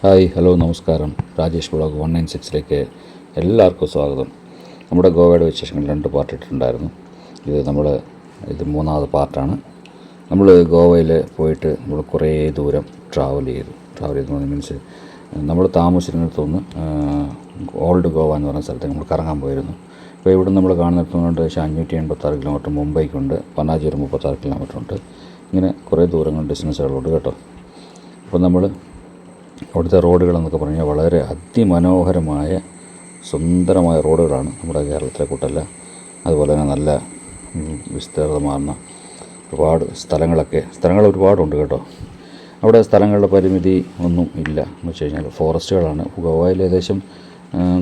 Hi hello നമസ്കാരം. Rajesh vlog 196ലേക്ക് എല്ലാവർക്കും സ്വാഗതം. നമ്മുടെ ഗോവയുടെ വിശേഷങ്ങൾ 2 പാർട്ട് ഇട്ടിട്ടുണ്ടായിരുന്നു. ഇത് മൂന്നാമത് പാർട്ടാണ്. നമ്മൾ ഗോവയിൽ പോയിട്ട് നമ്മൾ കുറേ ദൂരം ട്രാവൽ ചെയ്തു മീൻസ് നമ്മൾ താമസിച്ചിരുന്നിടത്തുനിന്ന് ഓൾഡ് ഗോവ എന്ന് പറയുന്ന സ്ഥലത്തേക്ക് നമ്മൾ കറങ്ങാൻ പോയിരുന്നു. ഇപ്പോൾ ഇവിടെ നമ്മൾ കാണുന്നിടത്തുകൊണ്ട് 586 കിലോമീറ്റർ മുംബൈക്കുണ്ട്, പനാജി ഒരു 36 കിലോമീറ്റർ ഉണ്ട്. ഇങ്ങനെ കുറേ ദൂരങ്ങൾ ഡിസ്റ്റൻസുകളുണ്ട് കേട്ടോ. അപ്പോൾ നമ്മൾ അവിടുത്തെ റോഡുകളെന്നൊക്കെ പറഞ്ഞാൽ വളരെ അതിമനോഹരമായ സുന്ദരമായ റോഡുകളാണ്. നമ്മുടെ കേരളത്തിലെ കൂട്ടല്ല. അതുപോലെ തന്നെ നല്ല വിസ്തൃതമാർന്ന ഒരുപാട് സ്ഥലങ്ങൾ ഒരുപാടുണ്ട് കേട്ടോ. അവിടെ സ്ഥലങ്ങളുടെ പരിമിതി ഒന്നും ഇല്ല എന്ന് വെച്ച് കഴിഞ്ഞാൽ ഫോറസ്റ്റുകളാണ്. ഗോവയിൽ ഏകദേശം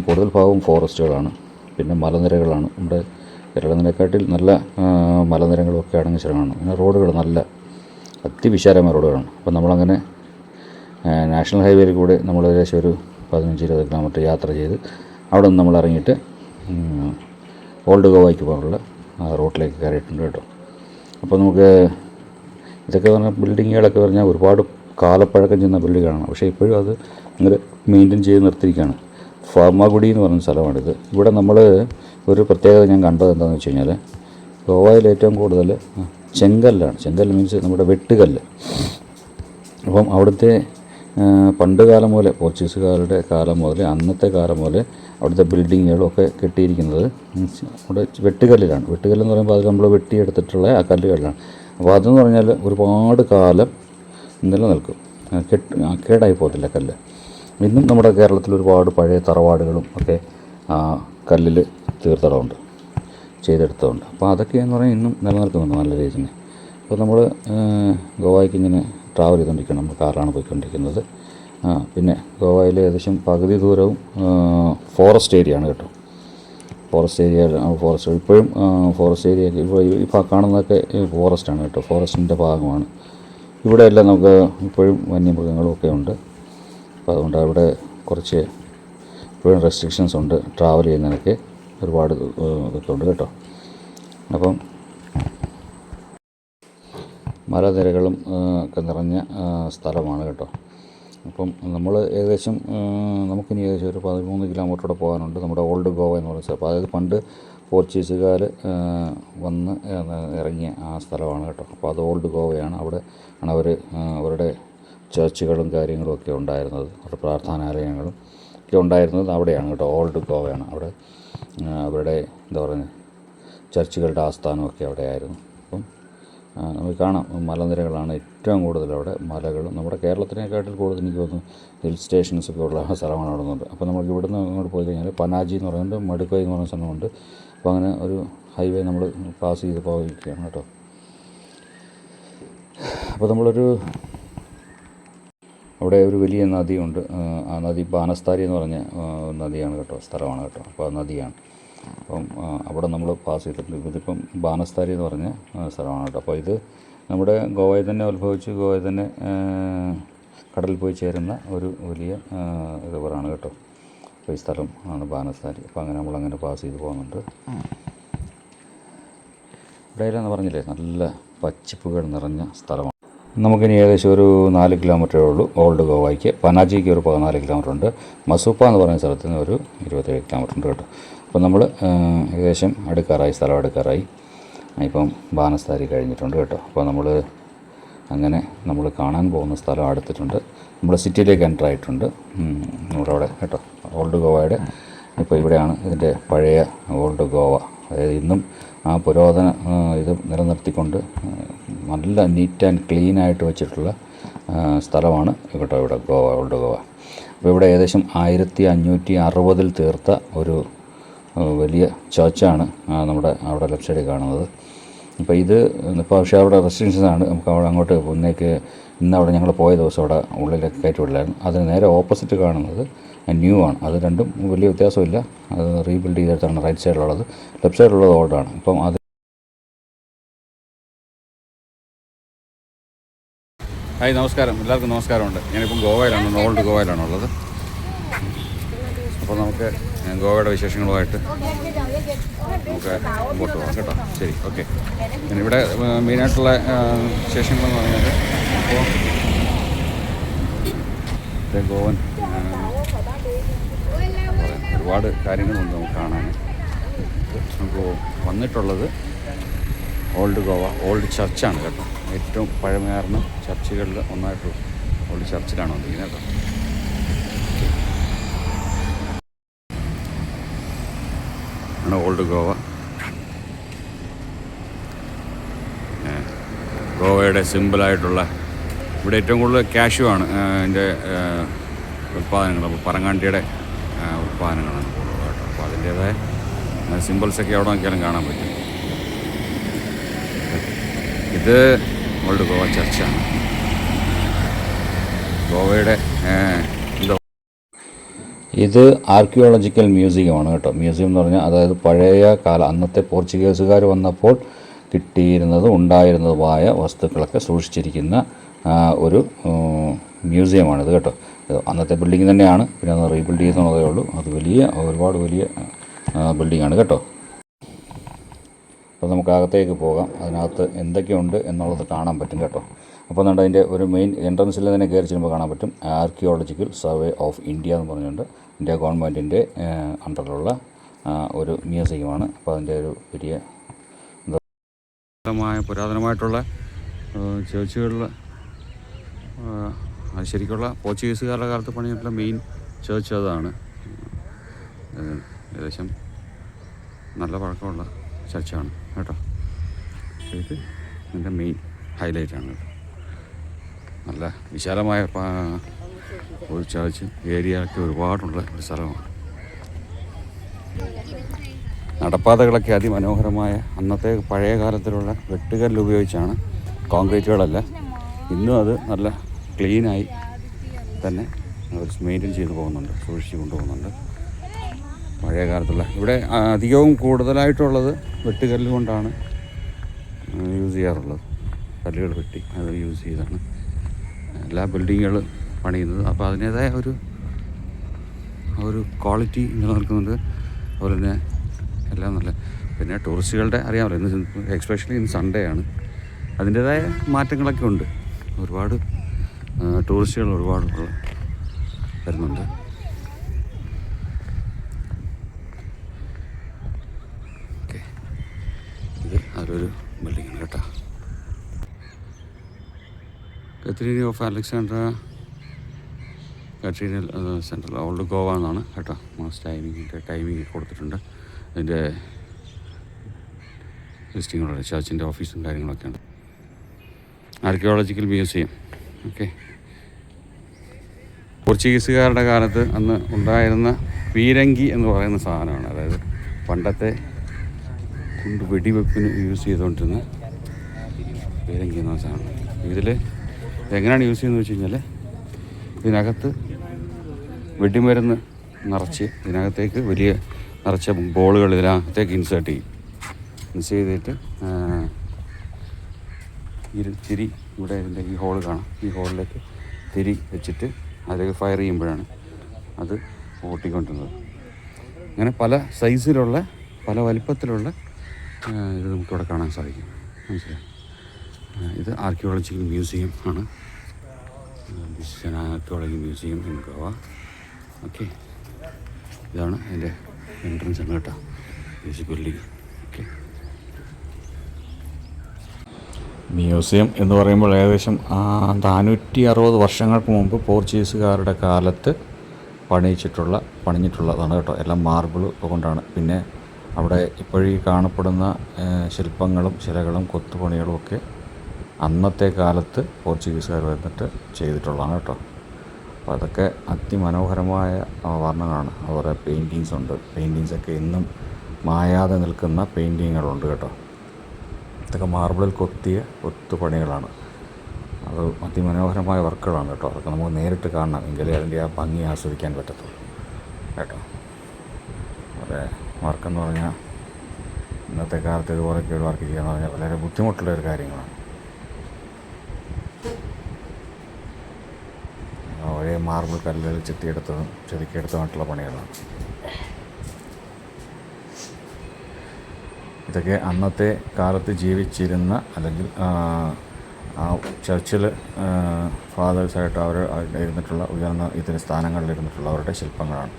കൂടുതൽ ഭാഗവും ഫോറസ്റ്റുകളാണ്. പിന്നെ മലനിരകളാണ്. നമ്മുടെ കേരളത്തിനെക്കാട്ടിൽ നല്ല മലനിരകളൊക്കെ അടങ്ങിയ സ്ഥലമാണ്. പിന്നെ റോഡുകൾ നല്ല അതിവിശാലമായ റോഡുകളാണ്. അപ്പോൾ നമ്മളങ്ങനെ നാഷണൽ ഹൈവേയിൽ കൂടെ നമ്മൾ ഏകദേശം ഒരു 15-20 കിലോമീറ്റർ യാത്ര ചെയ്ത് അവിടെ നിന്ന് നമ്മൾ ഇറങ്ങിയിട്ട് ഓൾഡ് ഗോവയ്ക്ക് പോകാനുള്ള റോട്ടിലേക്ക് കയറിയിട്ടുണ്ട് കേട്ടോ. അപ്പോൾ നമുക്ക് ഇതൊക്കെ പറഞ്ഞാൽ ബിൽഡിങ്ങുകളൊക്കെ പറഞ്ഞാൽ ഒരുപാട് കാലപ്പഴക്കം ചെന്ന ബിൽഡിങ്ങാണ്. പക്ഷേ ഇപ്പോഴും അത് അങ്ങനെ മെയിൻറ്റെയിൻ ചെയ്ത് നിർത്തിയിരിക്കുകയാണ്. ഫാർമാഗുഡി എന്ന് പറയുന്ന സ്ഥലമാണിത്. ഇവിടെ നമ്മൾ ഒരു പ്രത്യേകത ഞാൻ കണ്ടത് എന്താണെന്ന് വെച്ച് കഴിഞ്ഞാൽ ഗോവയിൽ ഏറ്റവും കൂടുതൽ ചെങ്കല്ലാണ്. ചെങ്കല്ല് മീൻസ് നമ്മുടെ വെട്ടുകല്ല്. അപ്പം അവിടുത്തെ പണ്ട് കാലം പോലെ പോർച്ചുഗീസുകാരുടെ കാലം മുതൽ അന്നത്തെ കാലം മുതൽ അവിടുത്തെ ബിൽഡിങ്ങുകളൊക്കെ കെട്ടിയിരിക്കുന്നത് അവിടെ വെട്ടുകല്ലിലാണ്. വെട്ടുകല്ലെന്ന് പറയുമ്പോൾ അത് നമ്മൾ വെട്ടിയെടുത്തിട്ടുള്ള ആ കല്ലുകളിലാണ്. അപ്പോൾ അതെന്ന് പറഞ്ഞാൽ ഒരുപാട് കാലം നിലനിൽക്കും, കേടായി പോകത്തില്ല കല്ല്. ഇന്നും നമ്മുടെ കേരളത്തിൽ ഒരുപാട് പഴയ തറവാടുകളും ഒക്കെ കല്ലിൽ തീർത്തടമുണ്ട്, ചെയ്തെടുത്തതുണ്ട്. അപ്പോൾ അതൊക്കെയെന്ന് പറഞ്ഞാൽ ഇന്നും നിലനിൽക്കുന്നുണ്ട് നല്ല രീതിയിൽ. അപ്പോൾ നമ്മൾ ഗോവയ്ക്ക് ഇങ്ങനെ ട്രാവൽ ചെയ്തുകൊണ്ടിരിക്കുകയാണ്. നമ്മൾ കാറിലാണ് പോയിക്കൊണ്ടിരിക്കുന്നത്. പിന്നെ ഗോവയിൽ ഏകദേശം പകുതി ദൂരവും ഫോറസ്റ്റ് ഏരിയ ആണ് കേട്ടോ. ഫോറസ്റ്റ് ഇപ്പോഴും ഫോറസ്റ്റ് ഏരിയ ഇപ്പോൾ കാണുന്നതൊക്കെ ഫോറസ്റ്റാണ് കേട്ടോ. ഫോറസ്റ്റിൻ്റെ ഭാഗമാണ്. ഇവിടെയെല്ലാം നമുക്ക് ഇപ്പോഴും വന്യമൃഗങ്ങളും ഒക്കെ ഉണ്ട്. അപ്പോൾ അതുകൊണ്ട് അവിടെ കുറച്ച് ഇപ്പോഴും റെസ്ട്രിക്ഷൻസ് ഉണ്ട്. ട്രാവൽ ചെയ്യുന്നതിനൊക്കെ ഒരുപാട് ഇതൊക്കെ ഉണ്ട് കേട്ടോ. അപ്പം മലനിരകളും ഒക്കെ നിറഞ്ഞ സ്ഥലമാണ് കേട്ടോ. അപ്പം നമ്മൾ ഏകദേശം നമുക്കിനി ഏകദേശം ഒരു 13 കിലോമീറ്ററോടെ പോകാനുണ്ട് നമ്മുടെ ഓൾഡ് ഗോവ എന്ന് പറയുന്ന സ്ഥലം. അപ്പോൾ അതായത് പണ്ട് പോർച്ചുഗീസുകാർ വന്ന് ഇറങ്ങിയ ആ സ്ഥലമാണ് കേട്ടോ. അപ്പോൾ അത് ഓൾഡ് ഗോവയാണ്. അവിടെ ആണ് അവരുടെ ചർച്ചുകളും കാര്യങ്ങളും ഒക്കെ ഉണ്ടായിരുന്നത്. അവരുടെ പ്രാർത്ഥനാലയങ്ങളും ഒക്കെ ഉണ്ടായിരുന്നത് അവിടെയാണ് കേട്ടോ. ഓൾഡ് ഗോവയാണ്. അവിടെ അവരുടെ എന്താ പറയുന്നത് ചർച്ചുകളുടെ ആസ്ഥാനമൊക്കെ അവിടെയായിരുന്നു. അപ്പം നമുക്ക് കാണാം മലനിരകളാണ് ഏറ്റവും കൂടുതൽ അവിടെ. മലകളും നമ്മുടെ കേരളത്തിനെക്കാട്ടിൽ കൂടുതൽ എനിക്ക് തോന്നുന്നു ഹിൽ സ്റ്റേഷൻസൊക്കെ ഉള്ള സ്ഥലമാണ് അവിടെ നിന്നുണ്ട്. അപ്പോൾ നമുക്ക് ഇവിടുന്ന് അങ്ങോട്ട് പോയി കഴിഞ്ഞാൽ പനാജി എന്ന് പറയുന്നത് മടുക്കൈ എന്ന് പറയുന്ന സ്ഥലമുണ്ട്. അപ്പോൾ അങ്ങനെ ഒരു ഹൈവേ നമ്മൾ പാസ് ചെയ്ത് പോയിരിക്കുകയാണ് കേട്ടോ. അപ്പോൾ അവിടെ ഒരു വലിയ നദിയുണ്ട്. ആ നദി ബാനസ്താരി എന്ന് പറഞ്ഞ നദിയാണ് കേട്ടോ, സ്ഥലമാണ് കേട്ടോ. അപ്പോൾ ആ നദിയാണ്. അപ്പം അവിടെ നമ്മൾ പാസ് ചെയ്തിട്ടുണ്ട്. ഇതിപ്പം ബാനസ്താരി എന്ന് പറഞ്ഞ സ്ഥലമാണ് കേട്ടോ. അപ്പോൾ ഇത് നമ്മുടെ ഗോവയിൽ തന്നെ ഉത്ഭവിച്ച് ഗോവയിൽ തന്നെ കടലിൽ പോയി ചേരുന്ന ഒരു വലിയ റിവറാണ് കേട്ടോ. അപ്പോൾ ഈ സ്ഥലം ആണ് ബാനസ്താരി. അപ്പോൾ അങ്ങനെ നമ്മളങ്ങനെ പാസ് ചെയ്ത് പോകുന്നുണ്ട്. ഇവിടെയെല്ലാം പറഞ്ഞില്ലേ നല്ല പച്ചിപ്പുകൾ നിറഞ്ഞ സ്ഥലമാണ്. നമുക്കിനി ഏകദേശം ഒരു 4 കിലോമീറ്ററേ ഉള്ളൂ ഓൾഡ് ഗോവയ്ക്ക്. പനാജിക്ക് ഒരു 14 കിലോമീറ്റർ ഉണ്ട്. മസൂപ്പ എന്ന് പറയുന്ന സ്ഥലത്ത് നിന്ന് ഒരു 27 കിലോമീറ്റർ ഉണ്ട് കേട്ടോ. അപ്പോൾ നമ്മൾ ഏകദേശം സ്ഥലം അടുക്കാറായി. ഇപ്പം ബാനസ്താരി കഴിഞ്ഞിട്ടുണ്ട് കേട്ടോ. അപ്പോൾ നമ്മൾ കാണാൻ പോകുന്ന സ്ഥലം അടുത്തിട്ടുണ്ട്. നമ്മൾ സിറ്റിയിലേക്ക് എൻ്റർ ആയിട്ടുണ്ട് നമ്മുടെ അവിടെ കേട്ടോ. ഓൾഡ് ഗോവയുടെ ഇപ്പോൾ ഇവിടെയാണ് ഇതിൻ്റെ പഴയ ഓൾഡ് ഗോവ. അതായത് ഇന്നും ആ പുരാതന ഇത് നിലനിർത്തിക്കൊണ്ട് നല്ല നീറ്റ് ആൻഡ് ക്ലീനായിട്ട് വെച്ചിട്ടുള്ള സ്ഥലമാണ് കേട്ടോ ഇവിടെ ഓൾഡ് ഗോവ. അപ്പോൾ ഇവിടെ ഏകദേശം 1560 തീർത്ത ഒരു വലിയ ചർച്ചാണ് നമ്മുടെ അവിടെ ലെഫ്റ്റ് സൈഡിൽ കാണുന്നത്. അപ്പോൾ പക്ഷേ അവിടെ റെസ്ട്രിക്ഷൻസാണ്. നമുക്ക് അങ്ങോട്ട് ഇന്ന് അവിടെ ഞങ്ങൾ പോയ ദിവസം അവിടെ ഉള്ളിലേക്ക് കയറ്റി വിടില്ലായിരുന്നു. അതിന് നേരെ ഓപ്പോസിറ്റ് കാണുന്നത് ന്യൂ ആണ്. അത് രണ്ടും വലിയ വ്യത്യാസമില്ല. അത് റീബിൽഡ് ചെയ്തിട്ടാണ് റൈറ്റ് സൈഡിലുള്ളത്. ലെഫ്റ്റ് സൈഡിലുള്ളത് ഓൾഡാണ്. ഇപ്പം ഹായ് നമസ്കാരം, എല്ലാവർക്കും നമസ്കാരമുണ്ട്. ഞാനിപ്പം ഗോവയിലാണ്, ഓൾഡ് ഗോവയിലാണുള്ളത്. അപ്പോൾ നമുക്ക് ഗോവയുടെ വിശേഷങ്ങളുമായിട്ട് നമുക്ക് മുമ്പോട്ട് പോകാം കേട്ടോ. ശരി, ഓക്കെ. പിന്നെ ഇവിടെ മെയിനായിട്ടുള്ള വിശേഷങ്ങളെന്ന് പറഞ്ഞാൽ ഇപ്പോൾ ഗോവൻ ഒരുപാട് കാര്യങ്ങളുണ്ട് നമുക്ക് കാണാൻ. നമുക്ക് വന്നിട്ടുള്ളത് ഓൾഡ് ഗോവ ഓൾഡ് ചർച്ചാണ് കേട്ടോ. ഏറ്റവും പഴമയാർന്ന ചർച്ചുകളിൽ ഒന്നായിട്ട് ഓൾഡ് ചർച്ചിലാണ് വന്നിരിക്കുന്നത് കേട്ടോ. ആണ് ഓൾഡ് ഗോവ. ഗോവയുടെ സിമ്പിളായിട്ടുള്ള ഇവിടെ ഏറ്റവും കൂടുതൽ കാഷ്യൂ ആണ് അതിൻ്റെ ഉൽപ്പാദനങ്ങൾ. അപ്പോൾ പറങ്ങാണ്ടിയുടെ ഉൽപ്പാദനങ്ങളാണ് കൂടുതൽ കേട്ടോ. അപ്പോൾ അതിൻ്റേതായ സിമ്പിൾസൊക്കെ എവിടെ നോക്കിയാലും കാണാൻ പറ്റും. ഇത് ഓൾഡ് ഗോവ ചർച്ചാണ്. ഗോവയുടെ ഇത് ആർക്കിയോളജിക്കൽ മ്യൂസിയമാണ് കേട്ടോ. മ്യൂസിയം എന്ന് പറഞ്ഞാൽ അതായത് പഴയ കാല അന്നത്തെ പോർച്ചുഗീസുകാർ വന്നപ്പോൾ കിട്ടിയിരുന്നതും ഉണ്ടായിരുന്നതുമായ വസ്തുക്കളൊക്കെ സൂക്ഷിച്ചിരിക്കുന്ന ഒരു മ്യൂസിയമാണിത് കേട്ടോ. അന്നത്തെ ബിൽഡിംഗ് തന്നെയാണ്, പിന്നെ അത് റീബിൽഡ് ചെയ്യുന്നതേ ഉള്ളൂ. അത് ഒരുപാട് വലിയ ബിൽഡിങ്ങാണ് കേട്ടോ. അപ്പോൾ നമുക്ക് അകത്തേക്ക് പോകാം. അതിനകത്ത് എന്തൊക്കെയുണ്ട് എന്നുള്ളത് കാണാൻ പറ്റും കേട്ടോ. അപ്പോൾ അതുകൊണ്ട് അതിൻ്റെ ഒരു മെയിൻ എൻട്രൻസിൽ തന്നെ കയറി ചെല്ലുമ്പോൾ കാണാൻ പറ്റും ആർക്കിയോളജിക്കൽ സർവേ ഓഫ് ഇന്ത്യ എന്ന് പറഞ്ഞുകൊണ്ട് ഇന്ത്യ ഗവൺമെൻറ്റിൻ്റെ അണ്ടറിലുള്ള ഒരു മ്യൂസിയമാണ്. അപ്പോൾ അതിൻ്റെ ഒരു വലിയ പുരാതനമായിട്ടുള്ള ചേർച്ചുകളിൽ അത് ശരിക്കുള്ള പോർച്ചുഗീസുകാരുടെ കാലത്ത് പണിയിട്ടുള്ള മെയിൻ ചേർച്ച് അതാണ്. ഏകദേശം നല്ല പഴക്കമുള്ള ചർച്ചാണ് കേട്ടോ. ഇത് ഇതിൻ്റെ മെയിൻ ഹൈലൈറ്റാണ് കേട്ടോ. നല്ല വിശാലമായ ഒരു ചർച്ച് ഏരിയയൊക്കെ ഒരുപാടുള്ള ഒരു സ്ഥലമാണ്. നടപ്പാതകളൊക്കെ അതിമനോഹരമായ അന്നത്തെ പഴയ കാലത്തിലുള്ള വെട്ടുകല്ല് ഉപയോഗിച്ചാണ്, കോൺക്രീറ്റുകളല്ല. ഇന്നും അത് നല്ല ക്ലീനായി തന്നെ അവർ മെയിൻറ്റെയിൻ ചെയ്ത് പോകുന്നുണ്ട്, സൂക്ഷിച്ച് കൊണ്ടുപോകുന്നുണ്ട്. പഴയ കാലത്തുള്ള ഇവിടെ അധികവും കൂടുതലായിട്ടുള്ളത് വെട്ടുകല്ല് കൊണ്ടാണ് യൂസ് ചെയ്യാറുള്ളത്. കല്ലുകൾ വെട്ടി അത് യൂസ് ചെയ്താണ് എല്ലാ ബിൽഡിങ്ങുകൾ പണിയുന്നത്. അപ്പോൾ അതിൻ്റേതായ ഒരു ക്വാളിറ്റി നിലനിൽക്കുന്നുണ്ട്. അതുപോലെ തന്നെ എല്ലാം നല്ല. പിന്നെ ടൂറിസ്റ്റുകളുടെ അറിയാമല്ലോ, ഇന്ന് എക്സ്പെഷ്യലി ഇന്ന് സൺഡേ ആണ്, അതിൻ്റേതായ മാറ്റങ്ങളൊക്കെ ഉണ്ട്. ഒരുപാട് ടൂറിസ്റ്റുകൾ ഒരുപാട് വരുന്നുണ്ട്. ഓക്കെ, ഇത് അതൊരു ബിൽഡിങ്ങാണ് കേട്ടോ. Catarina of Alexandra cathedral central old Goa എന്നാണ് കേട്ടോ. മാസ് ടൈമിങ് കൊടുത്തിട്ടുണ്ട്. അതിൻ്റെ ലിസ്റ്റിങ്ങുള്ള ചർച്ചിൻ്റെ ഓഫീസും കാര്യങ്ങളൊക്കെയാണ്. Archaeological museum. ഓക്കെ, പോർച്ചുഗീസുകാരുടെ കാലത്ത് അന്ന് ഉണ്ടായിരുന്ന പീരങ്കി എന്ന് പറയുന്ന സാധനമാണ്. അതായത് പണ്ടത്തെ കൊണ്ട് വെടിവെപ്പിന് യൂസ് ചെയ്തുകൊണ്ടിരുന്ന പീരങ്കി എന്ന സാധനം. ഇതിൽ എങ്ങനെയാണ് യൂസ് ചെയ്യുന്നത് വെച്ച് കഴിഞ്ഞാൽ ഇതിനകത്ത് വെടിമരുന്ന് നിറച്ച് ഇതിനകത്തേക്ക് വലിയ നിറച്ച ബോളുകൾ ഇതിനകത്തേക്ക് ഇൻസേർട്ട് ചെയ്യും. ചെയ്തിട്ട് തിരി ഇവിടെ ഇതിൻ്റെ ഈ ഹോൾ കാണാം. ഈ ഹോളിലേക്ക് തിരി വെച്ചിട്ട് അതിലേക്ക് ഫയർ ചെയ്യുമ്പോഴാണ് അത് പൊട്ടിക്കൊണ്ടിരുന്നത്. അങ്ങനെ പല സൈസിലുള്ള പല വലിപ്പത്തിലുള്ള ഇത് നമുക്കിവിടെ കാണാൻ സാധിക്കും. മനസ്സിലായി? ഇത് ആർക്കിയോളജിക്കൽ മ്യൂസിയം ആണ്. Archaeology museum in Goa. Okay, ഇതാണ് അതിൻ്റെ എൻട്രൻസ് ആണ് കേട്ടോ, ബിൽഡിംഗ്. ഓക്കെ, മ്യൂസിയം എന്ന് പറയുമ്പോൾ ഏകദേശം 460 വർഷങ്ങൾക്ക് മുമ്പ് പോർച്ചുഗീസുകാരുടെ കാലത്ത് പണിഞ്ഞിട്ടുള്ളതാണ് കേട്ടോ. എല്ലാം മാർബിൾ കൊണ്ടാണ്. പിന്നെ അവിടെ ഇപ്പോഴീ കാണപ്പെടുന്ന ശില്പങ്ങളും ശിലകളും കൊത്തുപണികളും ഒക്കെ അന്നത്തെ കാലത്ത് പോർച്ചുഗീസുകാർ വന്നിട്ട് ചെയ്തിട്ടുള്ളതാണ് കേട്ടോ. അപ്പോൾ അതൊക്കെ അതിമനോഹരമായ വർണ്ണങ്ങളാണ്. അതുപോലെ പെയിൻറ്റിങ്സ് ഉണ്ട്. പെയിൻറ്റിങ്സൊക്കെ ഇന്നും മായാതെ നിൽക്കുന്ന പെയിൻറ്റിങ്ങുകളുണ്ട് കേട്ടോ. ഇതൊക്കെ മാർബിളിൽ കൊത്തിയ കൊത്തുപണികളാണ്. അത് അതിമനോഹരമായ വർക്കുകളാണ് കേട്ടോ. അതൊക്കെ നമുക്ക് നേരിട്ട് കാണണം, എങ്കിലേ അതിൻ്റെ ആ ഭംഗി ആസ്വദിക്കാൻ പറ്റത്തുള്ളൂ കേട്ടോ. വളരെ വർക്കെന്ന് പറഞ്ഞാൽ ഇന്നത്തെ കാലത്ത് ഇതുപോലൊക്കെ ഒരു വർക്ക് ചെയ്യുക എന്ന് പറഞ്ഞാൽ വളരെ ബുദ്ധിമുട്ടുള്ളൊരു കാര്യങ്ങളാണ്. ഒരേ മാർബിൾ കല്ലുകൾ ചെതുക്കിയെടുത്തതുമായിട്ടുള്ള പണികളാണ്. ഇതൊക്കെ അന്നത്തെ കാലത്ത് ജീവിച്ചിരുന്ന അല്ലെങ്കിൽ ആ ചർച്ചിൽ ഫാദേഴ്സായിട്ട് അവർ ഇരുന്നിട്ടുള്ള ഉയർന്ന ഇതിന് സ്ഥാനങ്ങളിലിരുന്നിട്ടുള്ളവരുടെ ശില്പങ്ങളാണ്.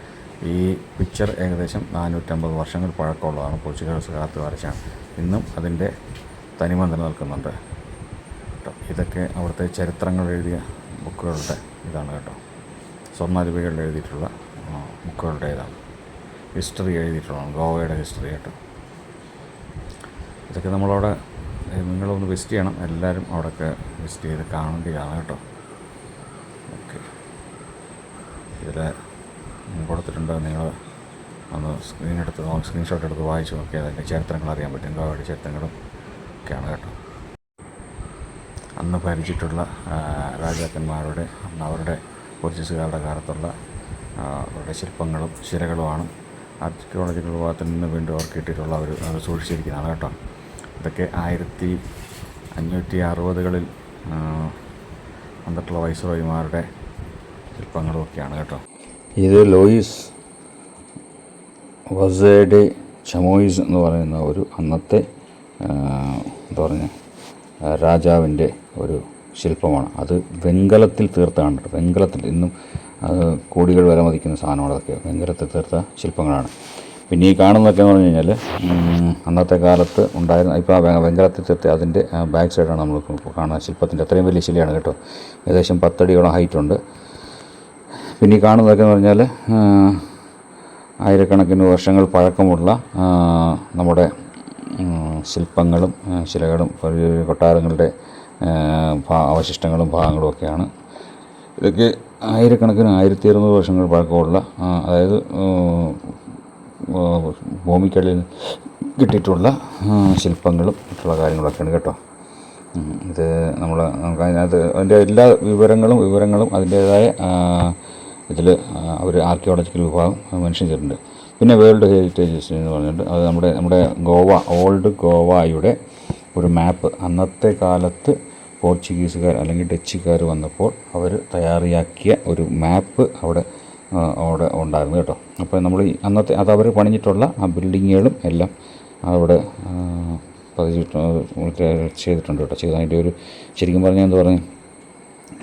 ഈ പിക്ചർ ഏകദേശം 450 വർഷങ്ങൾ പഴക്കമുള്ളതാണ്. പോർച്ചുഗീസുകാർ വരച്ചാണ്. ഇന്നും അതിൻ്റെ തനിമ നിലനിൽക്കുന്നുണ്ട് കേട്ടോ. ഇതൊക്കെ അവിടുത്തെ ചരിത്രങ്ങൾ എഴുതിയ ബുക്കുകളുടെ ഇതാണ് കേട്ടോ. സ്വർണ്ണലിപികളിൽ എഴുതിയിട്ടുള്ള ബുക്കുകളുടെ ഇതാണ്. ഹിസ്റ്ററി എഴുതിയിട്ടുള്ളതാണ്, ഗോവയുടെ ഹിസ്റ്ററി കേട്ടോ. ഇതൊക്കെ നമ്മളവിടെ നിങ്ങളൊന്ന് വിസിറ്റ് ചെയ്യണം. എല്ലാവരും അവിടെയൊക്കെ വിസിറ്റ് ചെയ്ത് കാണേണ്ടതാണ് കേട്ടോ. ഓക്കെ, ഇതിൽ കൊടുത്തിട്ടുണ്ട്. നിങ്ങൾ ഒന്ന് സ്ക്രീൻഷോട്ട് എടുത്ത് വായിച്ച് നോക്കിയാൽ അതിൻ്റെ ചരിത്രങ്ങൾ അറിയാൻ പറ്റും. ഗോവയുടെ ചരിത്രങ്ങളും ഒക്കെയാണ് കേട്ടോ. അന്ന് ഭരിച്ചിട്ടുള്ള രാജാക്കന്മാരുടെ അവരുടെ പോർച്ചുഗീസുകാരുടെ കാലത്തുള്ള അവരുടെ ശില്പങ്ങളും ശിലകളുമാണ് ആർക്കിയോളജിക്കൽ വിഭാഗത്തിൽ നിന്ന് വീണ്ടും അവർക്ക് കിട്ടിയിട്ടുള്ള അത് സൂക്ഷിച്ചിരിക്കുന്നതാണ് കേട്ടോ. ഇതൊക്കെ 1560കളിൽ വന്നിട്ടുള്ള വൈസ്രോയിമാരുടെ ശില്പങ്ങളും ഒക്കെയാണ് കേട്ടോ. ഇത് ലോയിസ് വസേഡെ ചമോയിസ് എന്ന് പറയുന്ന ഒരു അന്നത്തെ എന്താ പറഞ്ഞ രാജാവിൻ്റെ ഒരു ശില്പമാണ്. അത് വെങ്കലത്തിൽ തീർത്താണ് കേട്ടോ. വെങ്കലത്തിൽ ഇന്നും അത് കോടികൾ വില മതിക്കുന്ന സാധനമാണ്. അതൊക്കെ വെങ്കലത്തിൽ തീർത്ത ശില്പങ്ങളാണ്. പിന്നെ ഈ കാണുന്നതൊക്കെ എന്ന് പറഞ്ഞു കഴിഞ്ഞാൽ അന്നത്തെ കാലത്ത് ഉണ്ടായിരുന്ന ഇപ്പോൾ ആ വെങ്കലത്തിൽ തീർത്ത അതിൻ്റെ ബാക്ക് സൈഡാണ് നമ്മൾ കാണുന്ന ശില്പത്തിൻ്റെ. അത്രയും വലിയ ശിലയാണ് കേട്ടോ. ഏകദേശം 10 അടിയോളം ഹൈറ്റുണ്ട്. പിന്നെ ഈ കാണുന്നതൊക്കെ എന്ന് പറഞ്ഞാൽ ആയിരക്കണക്കിന് വർഷങ്ങൾ പഴക്കമുള്ള നമ്മുടെ ശില്പങ്ങളും ശിലകളും കൊട്ടാരങ്ങളുടെ അവശിഷ്ടങ്ങളും ഭാഗങ്ങളും ഒക്കെയാണ്. ഇതൊക്കെ ആയിരക്കണക്കിന് 1200 വർഷങ്ങൾ പഴക്കമുള്ള, അതായത് ഭൂമിക്കടിയിൽ കിട്ടിയിട്ടുള്ള ശില്പങ്ങളും മറ്റുള്ള കാര്യങ്ങളൊക്കെയാണ് കേട്ടോ. ഇത് നമുക്ക് അതിനകത്ത് അതിൻ്റെ എല്ലാ വിവരങ്ങളും അതിൻ്റേതായ ഇതിൽ അവർ ആർക്കിയോളജിക്കൽ വിഭാഗം മെൻഷൻ ചെയ്തിട്ടുണ്ട്. പിന്നെ വേൾഡ് ഹെറിറ്റേജ് എന്ന് പറഞ്ഞിട്ട് അത് നമ്മുടെ ഗോവ, ഓൾഡ് ഗോവയുടെ ഒരു മാപ്പ് അന്നത്തെ കാലത്ത് പോർച്ചുഗീസുകാർ അല്ലെങ്കിൽ ഡച്ചുകാർ വന്നപ്പോൾ അവർ തയ്യാറാക്കിയ ഒരു മാപ്പ് അവിടെ ഉണ്ടായിരുന്നു കേട്ടോ. അപ്പോൾ നമ്മൾ അന്നത്തെ അതവർ പണിഞ്ഞിട്ടുള്ള ആ ബിൽഡിങ്ങുകളും എല്ലാം അവിടെ ചെയ്തിട്ടുണ്ട് കേട്ടോ. അതിൻ്റെ ഒരു ശരിക്കും പറഞ്ഞാൽ എന്താ പറയുക,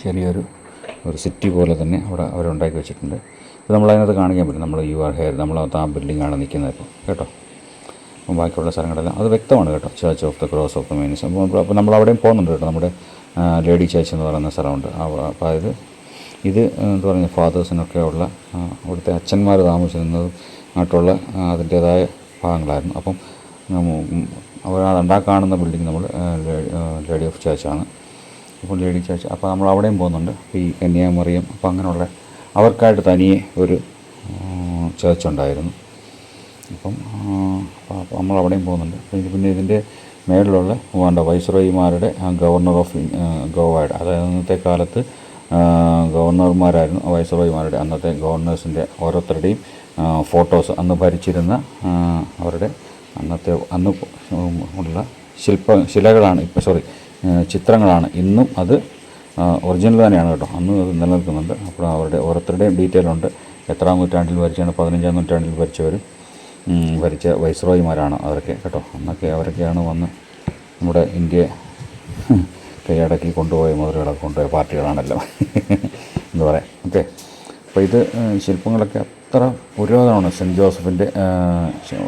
ചെറിയൊരു സിറ്റി പോലെ തന്നെ അവിടെ അവരുണ്ടാക്കി വെച്ചിട്ടുണ്ട്. ഇത് നമ്മളതിനകത്ത് കാണിക്കാൻ പറ്റും. നമ്മൾ നമ്മളകത്ത് ആ ബിൽഡിങ്ങാണ് നിൽക്കുന്നത് ഇപ്പോൾ കേട്ടോ. അപ്പം ബാക്കിയുള്ള സ്ഥലങ്ങളെല്ലാം അത് വ്യക്തമാണ് കേട്ടോ. Church of the cross of the minus. അപ്പോൾ നമ്മൾ അവിടെയും പോകുന്നുണ്ട് കേട്ടോ. നമ്മുടെ ലേഡി ചർച്ച് എന്ന് പറയുന്ന സ്ഥലമുണ്ട്. അപ്പോൾ അതായത് ഇത് എന്താ പറയുക, ഫാദേഴ്സിനൊക്കെ ഉള്ള അവിടുത്തെ അച്ഛന്മാർ താമസിക്കുന്നതും ആയിട്ടുള്ള അതിൻ്റേതായ ഭാഗങ്ങളായിരുന്നു. അപ്പം അവർ ഉണ്ടാക്കാണുന്ന ബിൽഡിംഗ് നമ്മൾ ലേഡി ഓഫ് ചർച്ചാണ്. അപ്പോൾ ലേഡി ചർച്ച്, അപ്പോൾ നമ്മൾ അവിടെയും പോകുന്നുണ്ട്. ഈ കന്യാമറിയം, അപ്പോൾ അങ്ങനെയുള്ള അവർക്കായിട്ട് തനിയെ ഒരു ചർച്ച് ഉണ്ടായിരുന്നു. അപ്പം നമ്മൾ അവിടെയും പോകുന്നുണ്ട്. പിന്നെ ഇതിൻ്റെ മേളിലുള്ള വൈസ്രോയിമാരുടെ ഗവർണർ ഓഫ് ഗോവയുടെ, അതായത് അന്നത്തെ കാലത്ത് ഗവർണർമാരായിരുന്നു വൈസ്രോയിമാരുടെ. അന്നത്തെ ഗവർണേഴ്സിൻ്റെ ഓരോരുത്തരുടെയും ഫോട്ടോസ്, അന്ന് ഭരിച്ചിരുന്ന അവരുടെ അന്ന് ഉള്ള ശിലകളാണ്, ചിത്രങ്ങളാണ്. ഇന്നും അത് ഒറിജിനൽ തന്നെയാണ് കേട്ടോ. അന്ന് അത് നിലനിൽക്കുന്നുണ്ട്. അപ്പോൾ അവരുടെ ഓരോരുത്തരുടെയും ഡീറ്റെയിൽ ഉണ്ട്. എത്രാം നൂറ്റാണ്ടിൽ ഭരിച്ചാണ്, 15ാം നൂറ്റാണ്ടിൽ ഭരിച്ച വൈസ്രോയിമാരാണ് അവരൊക്കെ കേട്ടോ. അന്നൊക്കെ അവരൊക്കെയാണ് വന്ന് നമ്മുടെ ഇന്ത്യയെ കൈയടക്കി കൊണ്ടുപോയ മുതലുകളൊക്കെ കൊണ്ടുപോയ പാർട്ടികളാണല്ലോ എന്ന് പറയാം. ഓക്കെ, അപ്പോൾ ഇത് ശില്പങ്ങളൊക്കെ അത്ര പുരാതനമാണ്. സെൻറ്റ് ജോസഫിൻ്റെ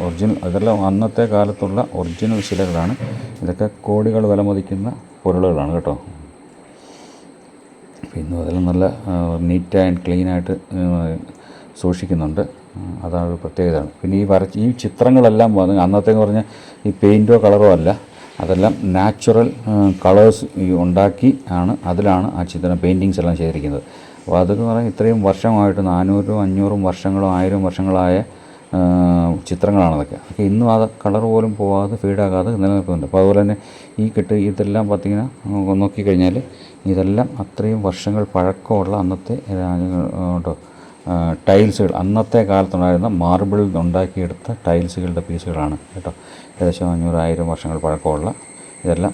ഒറിജിനൽ, ഇതെല്ലാം അന്നത്തെ കാലത്തുള്ള ഒറിജിനൽ ശിലകളാണ്. ഇതൊക്കെ കോടികൾ വില മതിക്കുന്ന പൊരുളുകളാണ് കേട്ടോ. പിന്നെ അതെല്ലാം നല്ല നീറ്റ് ആൻഡ് ക്ലീനായിട്ട് സൂക്ഷിക്കുന്നുണ്ട്. അതാണ് ഒരു പ്രത്യേകതയാണ്. പിന്നെ ഈ ചിത്രങ്ങളെല്ലാം അന്നത്തേന്ന് പറഞ്ഞാൽ ഈ പെയിൻറ്റോ കളറോ അല്ല, അതെല്ലാം നാച്ചുറൽ കളേഴ്സ് ഉണ്ടാക്കി അതിലാണ് ആ പെയിൻറ്റിങ്സ് എല്ലാം ചെയ്തിരിക്കുന്നത്. അപ്പോൾ അതെന്ന് പറഞ്ഞാൽ ഇത്രയും വർഷമായിട്ട് 400, 500 വർഷങ്ങളോ 1000 വർഷങ്ങളായ ചിത്രങ്ങളാണ് അതൊക്കെ. ഇന്നും ആ കളർ പോലും പോകാതെ ഫീഡാകാതെ നിലനിൽക്കുന്നുണ്ട്. അപ്പോൾ അതുപോലെ തന്നെ ഇതെല്ലാം பார்த்திங்கன்னா നോക്കിക്കഴിഞ്ഞാൽ ഇതെല്ലാം അത്രയും വർഷങ്ങൾ പഴക്കമുള്ള അന്നത്തെ കേട്ടോ ടൈൽസുകൾ, അന്നത്തെ കാലത്തുണ്ടായിരുന്ന മാർബിളിൽ ഉണ്ടാക്കിയെടുത്ത ടൈൽസുകളുടെ പീസുകളാണ് കേട്ടോ. ഏകദേശം 500-1000 വർഷങ്ങൾ പഴക്കമുള്ള ഇതെല്ലാം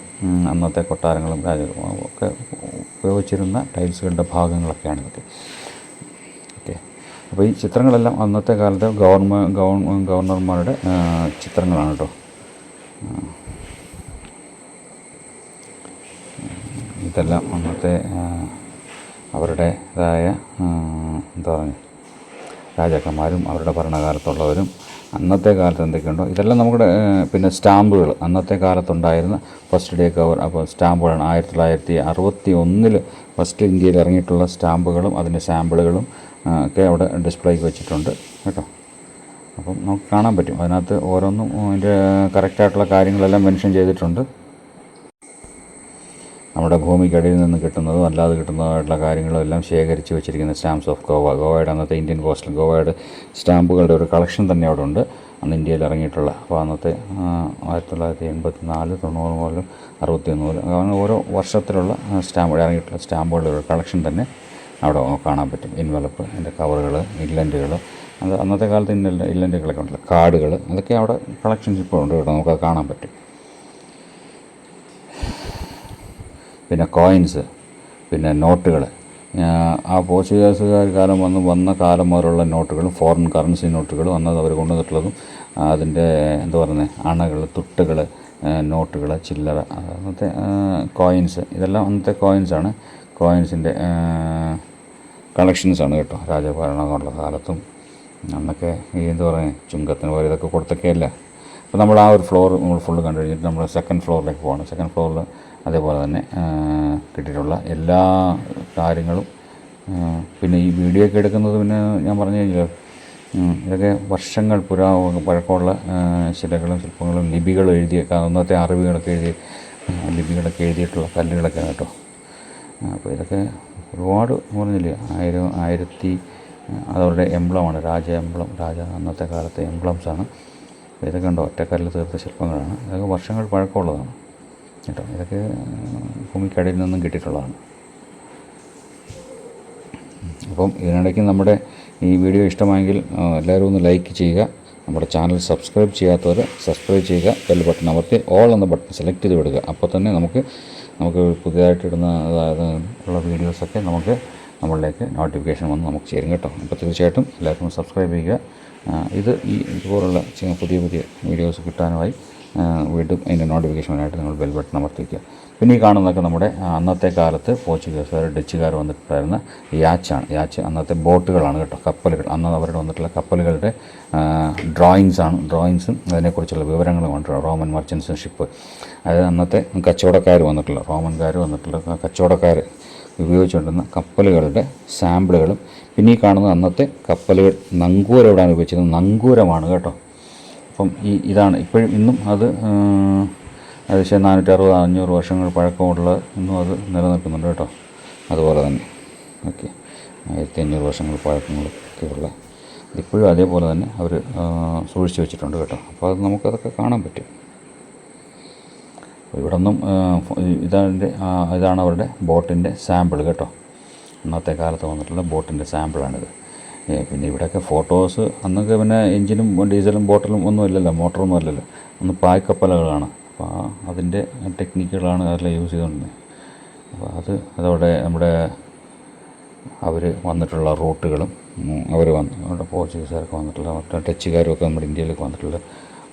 അന്നത്തെ കൊട്ടാരങ്ങളും ഒക്കെ ഉപയോഗിച്ചിരുന്ന ടൈൽസുകളുടെ ഭാഗങ്ങളൊക്കെയാണ് ഇതൊക്കെ. ഓക്കെ, അപ്പോൾ ഈ ചിത്രങ്ങളെല്ലാം അന്നത്തെ കാലത്തെ ഗവർണർമാരുടെ ചിത്രങ്ങളാണ് കേട്ടോ. ഇതെല്ലാം അന്നത്തെ അവരുടേതായ എന്താ പറയുക രാജാക്കന്മാരും അവരുടെ ഭരണകാലത്തുള്ളവരും അന്നത്തെ കാലത്ത് എന്തൊക്കെയുണ്ടോ ഇതെല്ലാം നമ്മുടെ പിന്നെ സ്റ്റാമ്പുകൾ അന്നത്തെ കാലത്തുണ്ടായിരുന്ന ഫസ്റ്റ് ഡേ കവർ. അപ്പോൾ സ്റ്റാമ്പുകളാണ് 1961 ഫസ്റ്റ് ഇന്ത്യയിൽ ഇറങ്ങിയിട്ടുള്ള സ്റ്റാമ്പുകളും അതിൻ്റെ സാമ്പിളുകളും ഒക്കെ അവിടെ ഡിസ്പ്ലേക്ക് വെച്ചിട്ടുണ്ട് കേട്ടോ. അപ്പം നമുക്ക് കാണാൻ പറ്റും അതിനകത്ത് ഓരോന്നും അതിൻ്റെ കറക്റ്റായിട്ടുള്ള കാര്യങ്ങളെല്ലാം മെൻഷൻ ചെയ്തിട്ടുണ്ട്. നമ്മുടെ ഭൂമിക്കടിയിൽ നിന്ന് കിട്ടുന്നതും അല്ലാതെ കിട്ടുന്നതായിട്ടുള്ള കാര്യങ്ങളും എല്ലാം ശേഖരിച്ച് വെച്ചിരിക്കുന്ന സ്റ്റാമ്പ്സ് ഓഫ് ഗോവ. ഗോവയുടെ അന്നത്തെ ഇന്ത്യൻ കോസ്റ്റൽ ഗോവയുടെ സ്റ്റാമ്പുകളുടെ ഒരു കളക്ഷൻ തന്നെ അവിടെ ഉണ്ട് അന്ന് ഇന്ത്യയിൽ ഇറങ്ങിയിട്ടുള്ള. അപ്പോൾ അന്നത്തെ 1984, 90 മുതൽ 61 മുതൽ അങ്ങനെ ഓരോ വർഷത്തിലുള്ള സ്റ്റാമ്പ് ഇറങ്ങിയിട്ടുള്ള സ്റ്റാമ്പുകളുടെ ഒരു കളക്ഷൻ തന്നെ അവിടെ കാണാൻ പറ്റും. എൻവലപ്പ്, അതിൻ്റെ കവറുകൾ, ഇല്ലൻറ്റുകൾ, അത് അന്നത്തെ കാലത്ത് ഇല്ലൻറ്റുകളൊക്കെ ഉണ്ടല്ലോ, കാർഡുകൾ, അതൊക്കെ അവിടെ കളക്ഷൻസ് ഇപ്പോൾ ഉണ്ട് കേട്ടോ, നമുക്കത് കാണാൻ പറ്റും. പിന്നെ കോയിൻസ്, പിന്നെ നോട്ടുകൾ, ആ പോർച്ചുഗീസുകാർ കാലം വന്ന കാലം മുതലുള്ള നോട്ടുകളും ഫോറിൻ കറൻസി നോട്ടുകളും അന്നത് അവർ കൊണ്ടുവന്നിട്ടുള്ളതും അതിൻ്റെ എന്താ പറയുന്നത് അണകൾ, തുട്ടുകൾ, നോട്ടുകൾ, ചില്ലറ, അന്നത്തെ കോയിൻസ്, ഇതെല്ലാം അന്നത്തെ കോയിൻസാണ്. കോയിൻസിൻ്റെ കളക്ഷൻസാണ് കേട്ടോ. രാജഭരണമുള്ള കാലത്തും അന്നൊക്കെ ഈ എന്താ പറയുക ചുങ്കത്തിന് പോലെ ഇതൊക്കെ കൊടുത്തൊക്കെയല്ല. അപ്പോൾ നമ്മൾ ആ ഒരു ഫ്ലോർ നമ്മൾ ഫുള്ള് കണ്ടു കഴിഞ്ഞിട്ട് നമ്മൾ സെക്കൻഡ് ഫ്ലോറിലേക്ക് പോകണം. സെക്കൻഡ് ഫ്ലോറിൽ അതേപോലെ തന്നെ കിട്ടിയിട്ടുള്ള എല്ലാ കാര്യങ്ങളും. പിന്നെ ഈ വീഡിയോ ഒക്കെ എടുക്കുന്നത് പിന്നെ ഞാൻ പറഞ്ഞു കഴിഞ്ഞാൽ ഇതൊക്കെ വർഷങ്ങൾ പഴക്കമുള്ള ശിലകളും ശില്പങ്ങളും ലിപികളും എഴുതിയ അന്നത്തെ അറിവുകളൊക്കെ ലിപികളൊക്കെ എഴുതിയിട്ടുള്ള കല്ലുകളൊക്കെയാണ് കേട്ടോ. അപ്പോൾ ഇതൊക്കെ ഒരുപാട് പറഞ്ഞില്ലേ 1000 അതവരുടെ എംബ്ലമാണ്, അന്നത്തെ കാലത്തെ എംബ്ലംസാണ്. അപ്പോൾ ഇതൊക്കെ ഉണ്ടോ ഒറ്റക്കല്ലിൽ തീർത്ത ശില്പങ്ങളാണ്. ഇതൊക്കെ വർഷങ്ങൾ പഴക്കമുള്ളതാണ് കേട്ടോ. ഇതൊക്കെ ഭൂമിക്കടിയിൽ നിന്നും കിട്ടിയിട്ടുള്ളതാണ്. അപ്പം ഇതിനിടയ്ക്ക് നമ്മുടെ ഈ വീഡിയോ ഇഷ്ടമായെങ്കിൽ എല്ലാവരും ഒന്ന് ലൈക്ക് ചെയ്യുക. നമ്മുടെ ചാനൽ സബ്സ്ക്രൈബ് ചെയ്യാത്തവർ സബ്സ്ക്രൈബ് ചെയ്യുക. ബെൽ ബട്ടൺ അമർത്തി ഓൾ എന്ന ബട്ടൺ സെലക്ട് ചെയ്ത് വിടുക. അപ്പോൾ തന്നെ നമുക്ക് പുതിയതായിട്ട് ഇടുന്ന ഉള്ള വീഡിയോസൊക്കെ നമ്മളിലേക്ക് നോട്ടിഫിക്കേഷൻ വന്ന് നമുക്ക് ചേരും കേട്ടോ. അപ്പോൾ തീർച്ചയായിട്ടും എല്ലാവർക്കും സബ്സ്ക്രൈബ് ചെയ്യുക. ഇതുപോലുള്ള പുതിയ വീഡിയോസ് കിട്ടാനുമായി വീണ്ടും അതിൻ്റെ നോട്ടിഫിക്കേഷനായിട്ട് നിങ്ങൾ ബെൽ ബട്ടൺ അമർത്തിക്കുക. പിന്നെ ഈ കാണുന്നതൊക്കെ നമ്മുടെ അന്നത്തെ കാലത്ത് പോർച്ചുഗീസുകാർ, ഡച്ചുകാർ വന്നിട്ടുണ്ടായിരുന്ന യാച്ച് അന്നത്തെ ബോട്ടുകളാണ് കേട്ടോ, കപ്പലുകൾ. അന്ന് അവരുടെ വന്നിട്ടുള്ള കപ്പലുകളുടെ ഡ്രോയിങ്സും അതിനെക്കുറിച്ചുള്ള വിവരങ്ങളും കൊണ്ടുവരും. റോമൻ മർച്ചൻസ് ഷിപ്പ്, അതായത് അന്നത്തെ കച്ചവടക്കാർ വന്നിട്ടുള്ള കച്ചവടക്കാർ ഉപയോഗിച്ചുകൊണ്ടിരുന്ന കപ്പലുകളുടെ സാമ്പിളുകളും. പിന്നെ ഈ കാണുന്നത് അന്നത്തെ കപ്പലുകൾ നങ്കൂരം ഇടാൻ ഉപയോഗിച്ചിരുന്ന നങ്കൂരമാണ് കേട്ടോ. അപ്പം ഇതാണ് ഇപ്പോഴും ഇന്നും അത് ഏകദേശം 460-500 വർഷങ്ങൾ പഴക്കമുള്ള ഇന്നും അത് നിലനിൽക്കുന്നുണ്ട് കേട്ടോ. അതുപോലെ തന്നെ 1500 വർഷങ്ങൾ പഴക്കങ്ങളൊക്കെയുള്ള ഇപ്പോഴും അതേപോലെ തന്നെ അവർ സൂക്ഷിച്ച് വെച്ചിട്ടുണ്ട് കേട്ടോ. അപ്പോൾ അത് നമുക്കതൊക്കെ കാണാൻ പറ്റും. ഇവിടെ നിന്നും ഇതാണ് അവരുടെ ബോട്ടിൻ്റെ സാമ്പിൾ കേട്ടോ. അന്നത്തെ കാലത്ത് വന്നിട്ടുള്ള ബോട്ടിൻ്റെ സാമ്പിളാണിത്. പിന്നെ ഇവിടെയൊക്കെ ഫോട്ടോസ് അന്നൊക്കെ പിന്നെ എഞ്ചിനും ഡീസലും ബോട്ടിലും ഒന്നും ഇല്ലല്ലോ, മോട്ടറൊന്നും അല്ലല്ലോ, അന്ന് പായ്ക്കപ്പലുകളാണ്. അപ്പോൾ അതിൻ്റെ ടെക്നിക്കുകളാണ് അതെല്ലാം യൂസ് ചെയ്തുകൊണ്ടിരുന്നത്. അപ്പോൾ അതവിടെ നമ്മുടെ അവർ വന്നിട്ടുള്ള റൂട്ടുകളും അവിടെ പോർച്ചുഗീസുകാരൊക്കെ വന്നിട്ടുള്ള ഡച്ചുകാരൊക്കെ നമ്മുടെ ഇന്ത്യയിലേക്ക് വന്നിട്ടുള്ള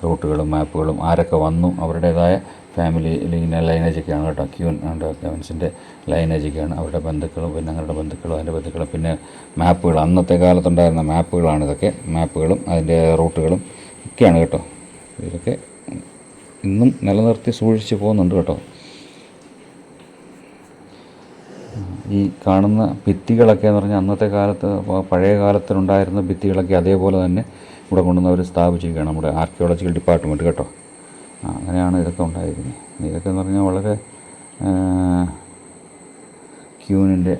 റൂട്ടുകളും മാപ്പുകളും ആരൊക്കെ വന്നു അവരുടേതായ ഫാമിലി ഇങ്ങനെ ലൈനേജൊക്കെയാണ് കേട്ടോ. ക്യൂൻസിൻ്റെ ലൈനേജൊക്കെയാണ് അവരുടെ ബന്ധുക്കളും പിന്നെ ഞങ്ങളുടെ ബന്ധുക്കളും അതിൻ്റെ ബന്ധുക്കളും. പിന്നെ മാപ്പുകൾ, അന്നത്തെ കാലത്തുണ്ടായിരുന്ന മാപ്പുകളാണ് ഇതൊക്കെ. മാപ്പുകളും അതിൻ്റെ റൂട്ടുകളും ഒക്കെയാണ് കേട്ടോ. ഇതൊക്കെ ഇന്നും നിലനിർത്തി സൂക്ഷിച്ച് പോകുന്നുണ്ട് കേട്ടോ. ഈ കാണുന്ന ഭിത്തികളൊക്കെ എന്ന് പറഞ്ഞാൽ അന്നത്തെ കാലത്ത് പഴയ കാലത്തിലുണ്ടായിരുന്ന ഭിത്തികളൊക്കെ അതേപോലെ തന്നെ ഇവിടെ കൊണ്ടുവന്ന് അവർ സ്ഥാപിച്ചിരിക്കുകയാണ് നമ്മുടെ ആർക്കിയോളജിക്കൽ ഡിപ്പാർട്ട്മെൻറ്റ് കേട്ടോ. അങ്ങനെയാണ് ഇതൊക്കെ ഉണ്ടായിരിക്കുന്നത്. ഇതൊക്കെ എന്ന് പറഞ്ഞാൽ വളരെ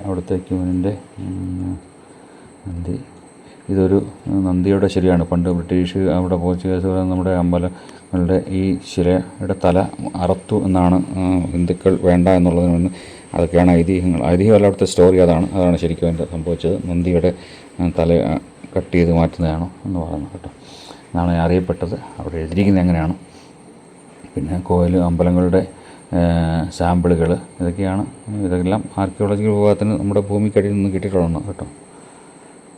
അവിടുത്തെ ക്യൂനിൻ്റെ നന്ദി. ഇതൊരു നന്ദിയുടെ ശരിയാണ്. പണ്ട് ബ്രിട്ടീഷ് അവിടെ പോർച്ചുഗീസുകാർ നമ്മുടെ അമ്പലങ്ങളുടെ ഈ ശിലയുടെ തല അറുത്തു എന്നാണ് ഹിന്ദുക്കൾ വേണ്ട എന്നുള്ളതിന് മുന്നേ. അതൊക്കെയാണ് ഐതിഹ്യമല്ല അവിടുത്തെ സ്റ്റോറി. അതാണ് ശരിക്കും അതിൻ്റെ സംഭവിച്ചത്. നന്ദിയുടെ തല കട്ട് ചെയ്ത് മാറ്റുന്നതാണോ എന്ന് പറയുന്നത് കേട്ടോ. എന്നാണ് അറിയപ്പെട്ടത്. അവിടെ എഴുതിയിരിക്കുന്നത് എങ്ങനെയാണ്. പിന്നെ കോയിൽ അമ്പലങ്ങളുടെ സാമ്പിളുകൾ ഇതെല്ലാം ആർക്കിയോളജിക്കൽ വിഭാഗത്തിന് നമ്മുടെ ഭൂമിക്കടിയിൽ നിന്ന് കിട്ടിയിട്ടുള്ളതാണ് കേട്ടോ.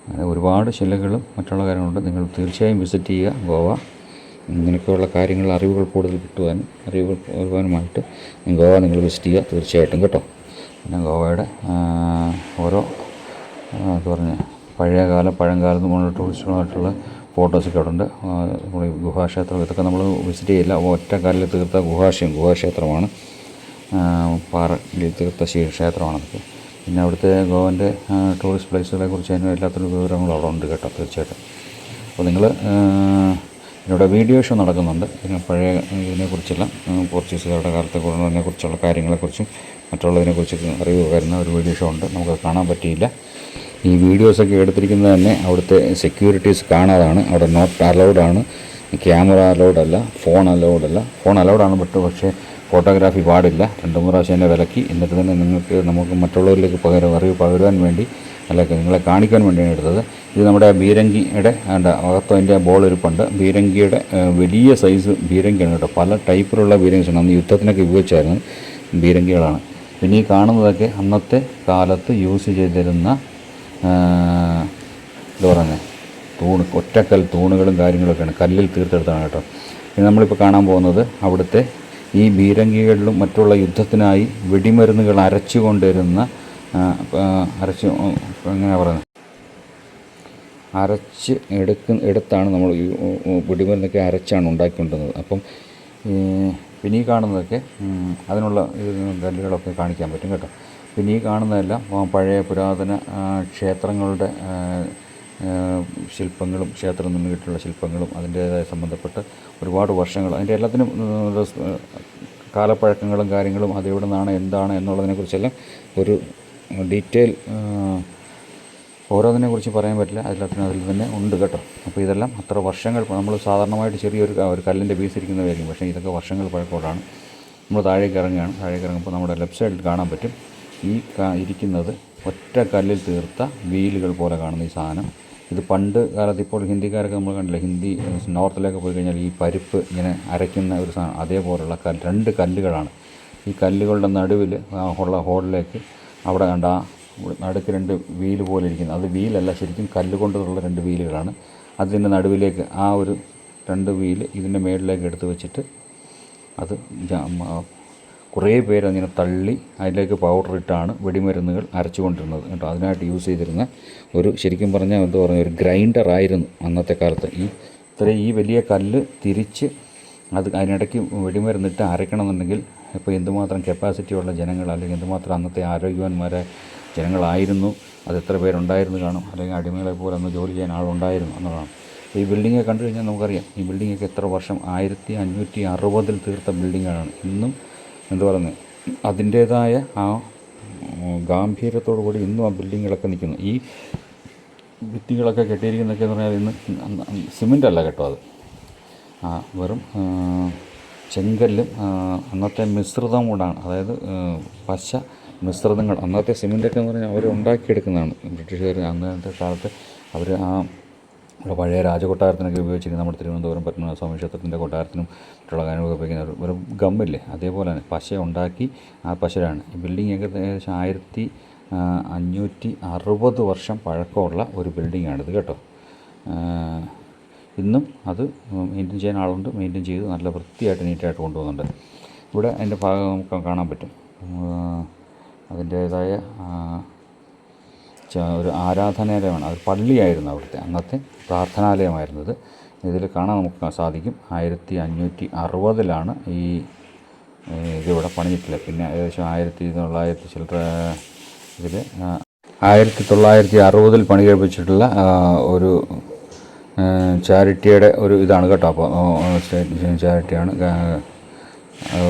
അങ്ങനെ ഒരുപാട് ശിലകളും മറ്റുള്ള കാര്യങ്ങളുണ്ട്. നിങ്ങൾ തീർച്ചയായും വിസിറ്റ് ചെയ്യുക ഗോവ. ഇങ്ങനെയൊക്കെയുള്ള കാര്യങ്ങൾ അറിവുകൾ കൂടുതൽ കിട്ടുവാനുമായിട്ട് ഗോവ നിങ്ങൾ വിസിറ്റ് ചെയ്യുക തീർച്ചയായിട്ടും കേട്ടോ. പിന്നെ ഗോവയുടെ ഓരോ എന്താ പറഞ്ഞ പഴയകാലത്ത് നമ്മൾ ടൂറിസ്റ്റുകളായിട്ടുള്ള ഫോട്ടോസൊക്കെ അവിടെ ഉണ്ട്. ഗുഹാക്ഷേത്രം ഇതൊക്കെ നമ്മൾ വിസിറ്റ് ചെയ്യില്ല. ഒറ്റ കല്ലിൽ തീർത്ത ഗുഹാക്ഷേത്രമാണ്. പാറയിൽ തീർത്ത ക്ഷേത്രമാണതൊക്കെ. പിന്നെ അവിടുത്തെ ഗോവൻ്റെ ടൂറിസ്റ്റ് പ്ലേസുകളെ കുറിച്ച് അതിന് എല്ലാത്തിനും വിവരങ്ങളും അവിടെ ഉണ്ട് കേട്ടോ, തീർച്ചയായിട്ടും. അപ്പോൾ നിങ്ങൾ ഇവിടെ വീഡിയോ ഷോ നടക്കുന്നുണ്ട്. പഴയ ഇതിനെക്കുറിച്ചെല്ലാം പോർച്ചുഗീസുകാരുടെ കാലത്തെ കുറിച്ചുള്ള കാര്യങ്ങളെക്കുറിച്ചും മറ്റുള്ളതിനെക്കുറിച്ച് അറിവ് വരുന്ന ഒരു വീഡിയോ ഷോ ഉണ്ട്. നമുക്ക് കാണാൻ പറ്റിയില്ല. ഈ വീഡിയോസൊക്കെ എടുത്തിരിക്കുന്നത് തന്നെ അവിടുത്തെ സെക്യൂരിറ്റീസ് കാണാതാണ്. അവിടെ നോട്ട് അലൗഡാണ്, ക്യാമറ അലൗഡല്ല, ഫോൺ അലൗഡാണ്. പക്ഷേ ഫോട്ടോഗ്രാഫി പാടില്ല. 2-3 പ്രാവശ്യം എന്നെ വിലക്കി. എന്നിട്ട് തന്നെ നമുക്ക് മറ്റുള്ളവരിലേക്ക് അറിവ് പകരുവാൻ വേണ്ടി നിങ്ങളെ കാണിക്കാൻ വേണ്ടിയാണ് എടുത്തത്. ഇത് നമ്മുടെ ബീരങ്കിയുടെ അകത്തതിൻ്റെ ബോൾ ഇരിപ്പുണ്ട്. ബീരങ്കിയുടെ വലിയ സൈസ് ബീരങ്കിയാണ് കേട്ടോ. പല ടൈപ്പിലുള്ള ബീരങ്കിസാണ്. അന്ന് യുദ്ധത്തിനൊക്കെ ഉപയോഗിച്ചായിരുന്നു ബീരങ്കികളാണ്. പിന്നെ ഈ കാണുന്നതൊക്കെ അന്നത്തെ കാലത്ത് യൂസ് ചെയ്തിരുന്ന എന്താ പറയുന്നത് ഒറ്റക്കൽ തൂണുകളും കാര്യങ്ങളൊക്കെയാണ്, കല്ലിൽ തീർത്തെടുത്താണ് കേട്ടോ. പിന്നെ നമ്മളിപ്പോൾ കാണാൻ പോകുന്നത് അവിടുത്തെ ഈ ബീരങ്കികളിലും മറ്റുള്ള യുദ്ധത്തിനായി വെടിമരുന്നുകൾ അരച്ചുകൊണ്ടിരുന്ന എങ്ങനെയാണ് പറയുന്നത്, എടുത്താണ് നമ്മൾ ഈ വെടിമരുന്നൊക്കെ അരച്ചാണ് ഉണ്ടാക്കിക്കൊണ്ടിരുന്നത്. അപ്പം പിന്നെ ഈ കാണുന്നതൊക്കെ അതിനുള്ള കല്ലുകളൊക്കെ കാണിക്കാൻ പറ്റും കേട്ടോ. പിന്നെ ഈ കാണുന്നതെല്ലാം പഴയ പുരാതന ക്ഷേത്രങ്ങളുടെ ശില്പങ്ങളും ക്ഷേത്രം നിർമ്മിച്ചിട്ടുള്ള ശില്പങ്ങളും അതിൻ്റേതായ സംബന്ധപ്പെട്ട് ഒരുപാട് വർഷങ്ങൾ അതിൻ്റെ എല്ലാത്തിനും കാലപ്പഴക്കങ്ങളും കാര്യങ്ങളും അതെവിടെ നിന്നാണ് എന്താണ് എന്നുള്ളതിനെക്കുറിച്ചെല്ലാം ഒരു ഡീറ്റെയിൽ ഓരോന്നിനെക്കുറിച്ച് പറയാൻ പറ്റില്ല. അതിൽ തന്നെ ഉണ്ട് കേട്ടോ. അപ്പോൾ ഇതെല്ലാം അത്ര വർഷങ്ങൾ നമ്മൾ സാധാരണമായിട്ട് ചെറിയൊരു കല്ലിൻ്റെ പീസ് ഇരിക്കുന്നതായിരിക്കും. പക്ഷേ ഇതൊക്കെ വർഷങ്ങൾ പഴക്കമുള്ളതാണ്. നമ്മൾ താഴേക്ക് ഇറങ്ങുമ്പോൾ നമ്മുടെ ലെഫ്റ്റ് സൈഡിൽ കാണാൻ പറ്റും ഈ ഇരിക്കുന്നത് ഒറ്റ കല്ലിൽ തീർത്ത വീലുകൾ പോലെ കാണുന്ന ഈ സാധനം. ഇത് പണ്ട് കാലത്ത്, ഇപ്പോൾ ഹിന്ദിക്കാരൊക്കെ നമ്മൾ കണ്ടില്ല, ഹിന്ദി നോർത്തിലേക്ക് പോയി കഴിഞ്ഞാൽ ഈ പരിപ്പ് ഇങ്ങനെ അരയ്ക്കുന്ന ഒരു സാധനം, അതേപോലുള്ള 2 കല്ലുകളാണ്. ഈ കല്ലുകളുടെ നടുവിൽ ഉള്ള ഹോളിലേക്ക് അവിടെ കണ്ട നടുക്ക് 2 വീല് പോലെ ഇരിക്കുന്നത്, അത് വീലല്ല, ശരിക്കും കല്ലുകൊണ്ടുള്ള 2 വീലുകളാണ്. അതിൻ്റെ നടുവിലേക്ക് ആ ഒരു 2 വീല് ഇതിൻ്റെ മേളിലേക്ക് എടുത്ത് വെച്ചിട്ട് അത് കുറേ പേര് അതിനെ തള്ളി അതിലേക്ക് പൗഡറിട്ടാണ് വെടിമരുന്നുകൾ അരച്ചുകൊണ്ടിരുന്നത് കേട്ടോ. അതിനായിട്ട് യൂസ് ചെയ്തിരുന്ന ശരിക്കും പറഞ്ഞാൽ ഒരു ഗ്രൈൻഡറായിരുന്നു അന്നത്തെ കാലത്ത്. ഈ വലിയ കല്ല് തിരിച്ച് അതിനിടയ്ക്ക് വെടിമരുന്നിട്ട് അരയ്ക്കണമെന്നുണ്ടെങ്കിൽ ഇപ്പോൾ എന്തുമാത്രം കപ്പാസിറ്റിയുള്ള ജനങ്ങൾ, അല്ലെങ്കിൽ എന്തുമാത്രം അന്നത്തെ ആരോഗ്യവാന്മാരെ ജനങ്ങളായിരുന്നു, അത് എത്ര പേരുണ്ടായിരുന്നു കാണും, അല്ലെങ്കിൽ അടിമകളെ പോലെ അന്ന് ജോലി ചെയ്യാൻ ആളുണ്ടായിരുന്നു എന്നുള്ളതാണ്. ഈ ബിൽഡിങ്ങെ കണ്ടു കഴിഞ്ഞാൽ നമുക്കറിയാം ഈ ബിൽഡിങ്ങൊക്കെ എത്ര വർഷം 1560 തീർത്ത ബിൽഡിങ്ങാണ്. ഇന്നും അതിൻ്റേതായ ആ ഗാംഭീര്യത്തോടു കൂടി ഇന്നും ആ ബിൽഡിങ്ങുകളൊക്കെ നിൽക്കുന്നു. ഈ ഭിത്തികളൊക്കെ കെട്ടിയിരിക്കുന്നതൊക്കെ എന്ന് പറഞ്ഞാൽ ഇന്ന് സിമൻ്റ് അല്ല കേട്ടോ, അത് വെറും ചെങ്കല്ലും അന്നത്തെ മിശ്രിതം കൊണ്ടാണ്. അതായത് പശ മിശ്രിതങ്ങൾ. അന്നത്തെ സിമൻ്റൊക്കെ എന്ന് പറഞ്ഞാൽ അവർ ഉണ്ടാക്കിയെടുക്കുന്നതാണ്. ബ്രിട്ടീഷുകാർ അന്നത്തെ കാലത്ത് അവർ പഴയ രാജകൊട്ടാരത്തിനൊക്കെ ഉപയോഗിച്ചിരിക്കുന്നത് നമ്മുടെ തിരുവനന്തപുരം പത്മനാഭസ്വാമി ക്ഷേത്രത്തിൻ്റെ കൊട്ടാരത്തിനും മറ്റുള്ള കാര്യങ്ങളൊക്കെ ഉപയോഗിക്കുന്ന ഒരു ഗമ്മില്ലേ, അതേപോലെ തന്നെ പശ ഉണ്ടാക്കി ആ പശയാണ്. ഈ ബിൽഡിംഗ് ഏകദേശം 1560 വർഷം പഴക്കമുള്ള ഒരു ബിൽഡിങ്ങാണിത് കേട്ടോ. ഇന്നും അത് മെയിൻറ്റെയിൻ ചെയ്യാൻ ആളുണ്ട്, മെയിൻറ്റെയിൻ ചെയ്ത് നല്ല വൃത്തിയായിട്ട് നീറ്റായിട്ട് കൊണ്ടുപോകുന്നുണ്ട്. ഇവിടെ അതിൻ്റെ ഭാഗം നമുക്ക് കാണാൻ പറ്റും. അതിൻ്റേതായ ഒരു ആരാധനാലയമാണ്, അത് പള്ളിയായിരുന്നു അവിടുത്തെ അന്നത്തെ പ്രാർത്ഥനാലയമായിരുന്നത്. ഇതിൽ കാണാൻ നമുക്ക് സാധിക്കും 1560 ഈ ഇതിവിടെ പണിഞ്ഞിട്ടില്ല. പിന്നെ ഏകദേശം 1900 ചില്ലറ ഇതിൽ 1960 പണി കഴിപ്പിച്ചിട്ടുള്ള ഒരു ചാരിറ്റിയുടെ ഒരു ഇതാണ് കേട്ടോ. അപ്പോൾ ചാരിറ്റിയാണ്,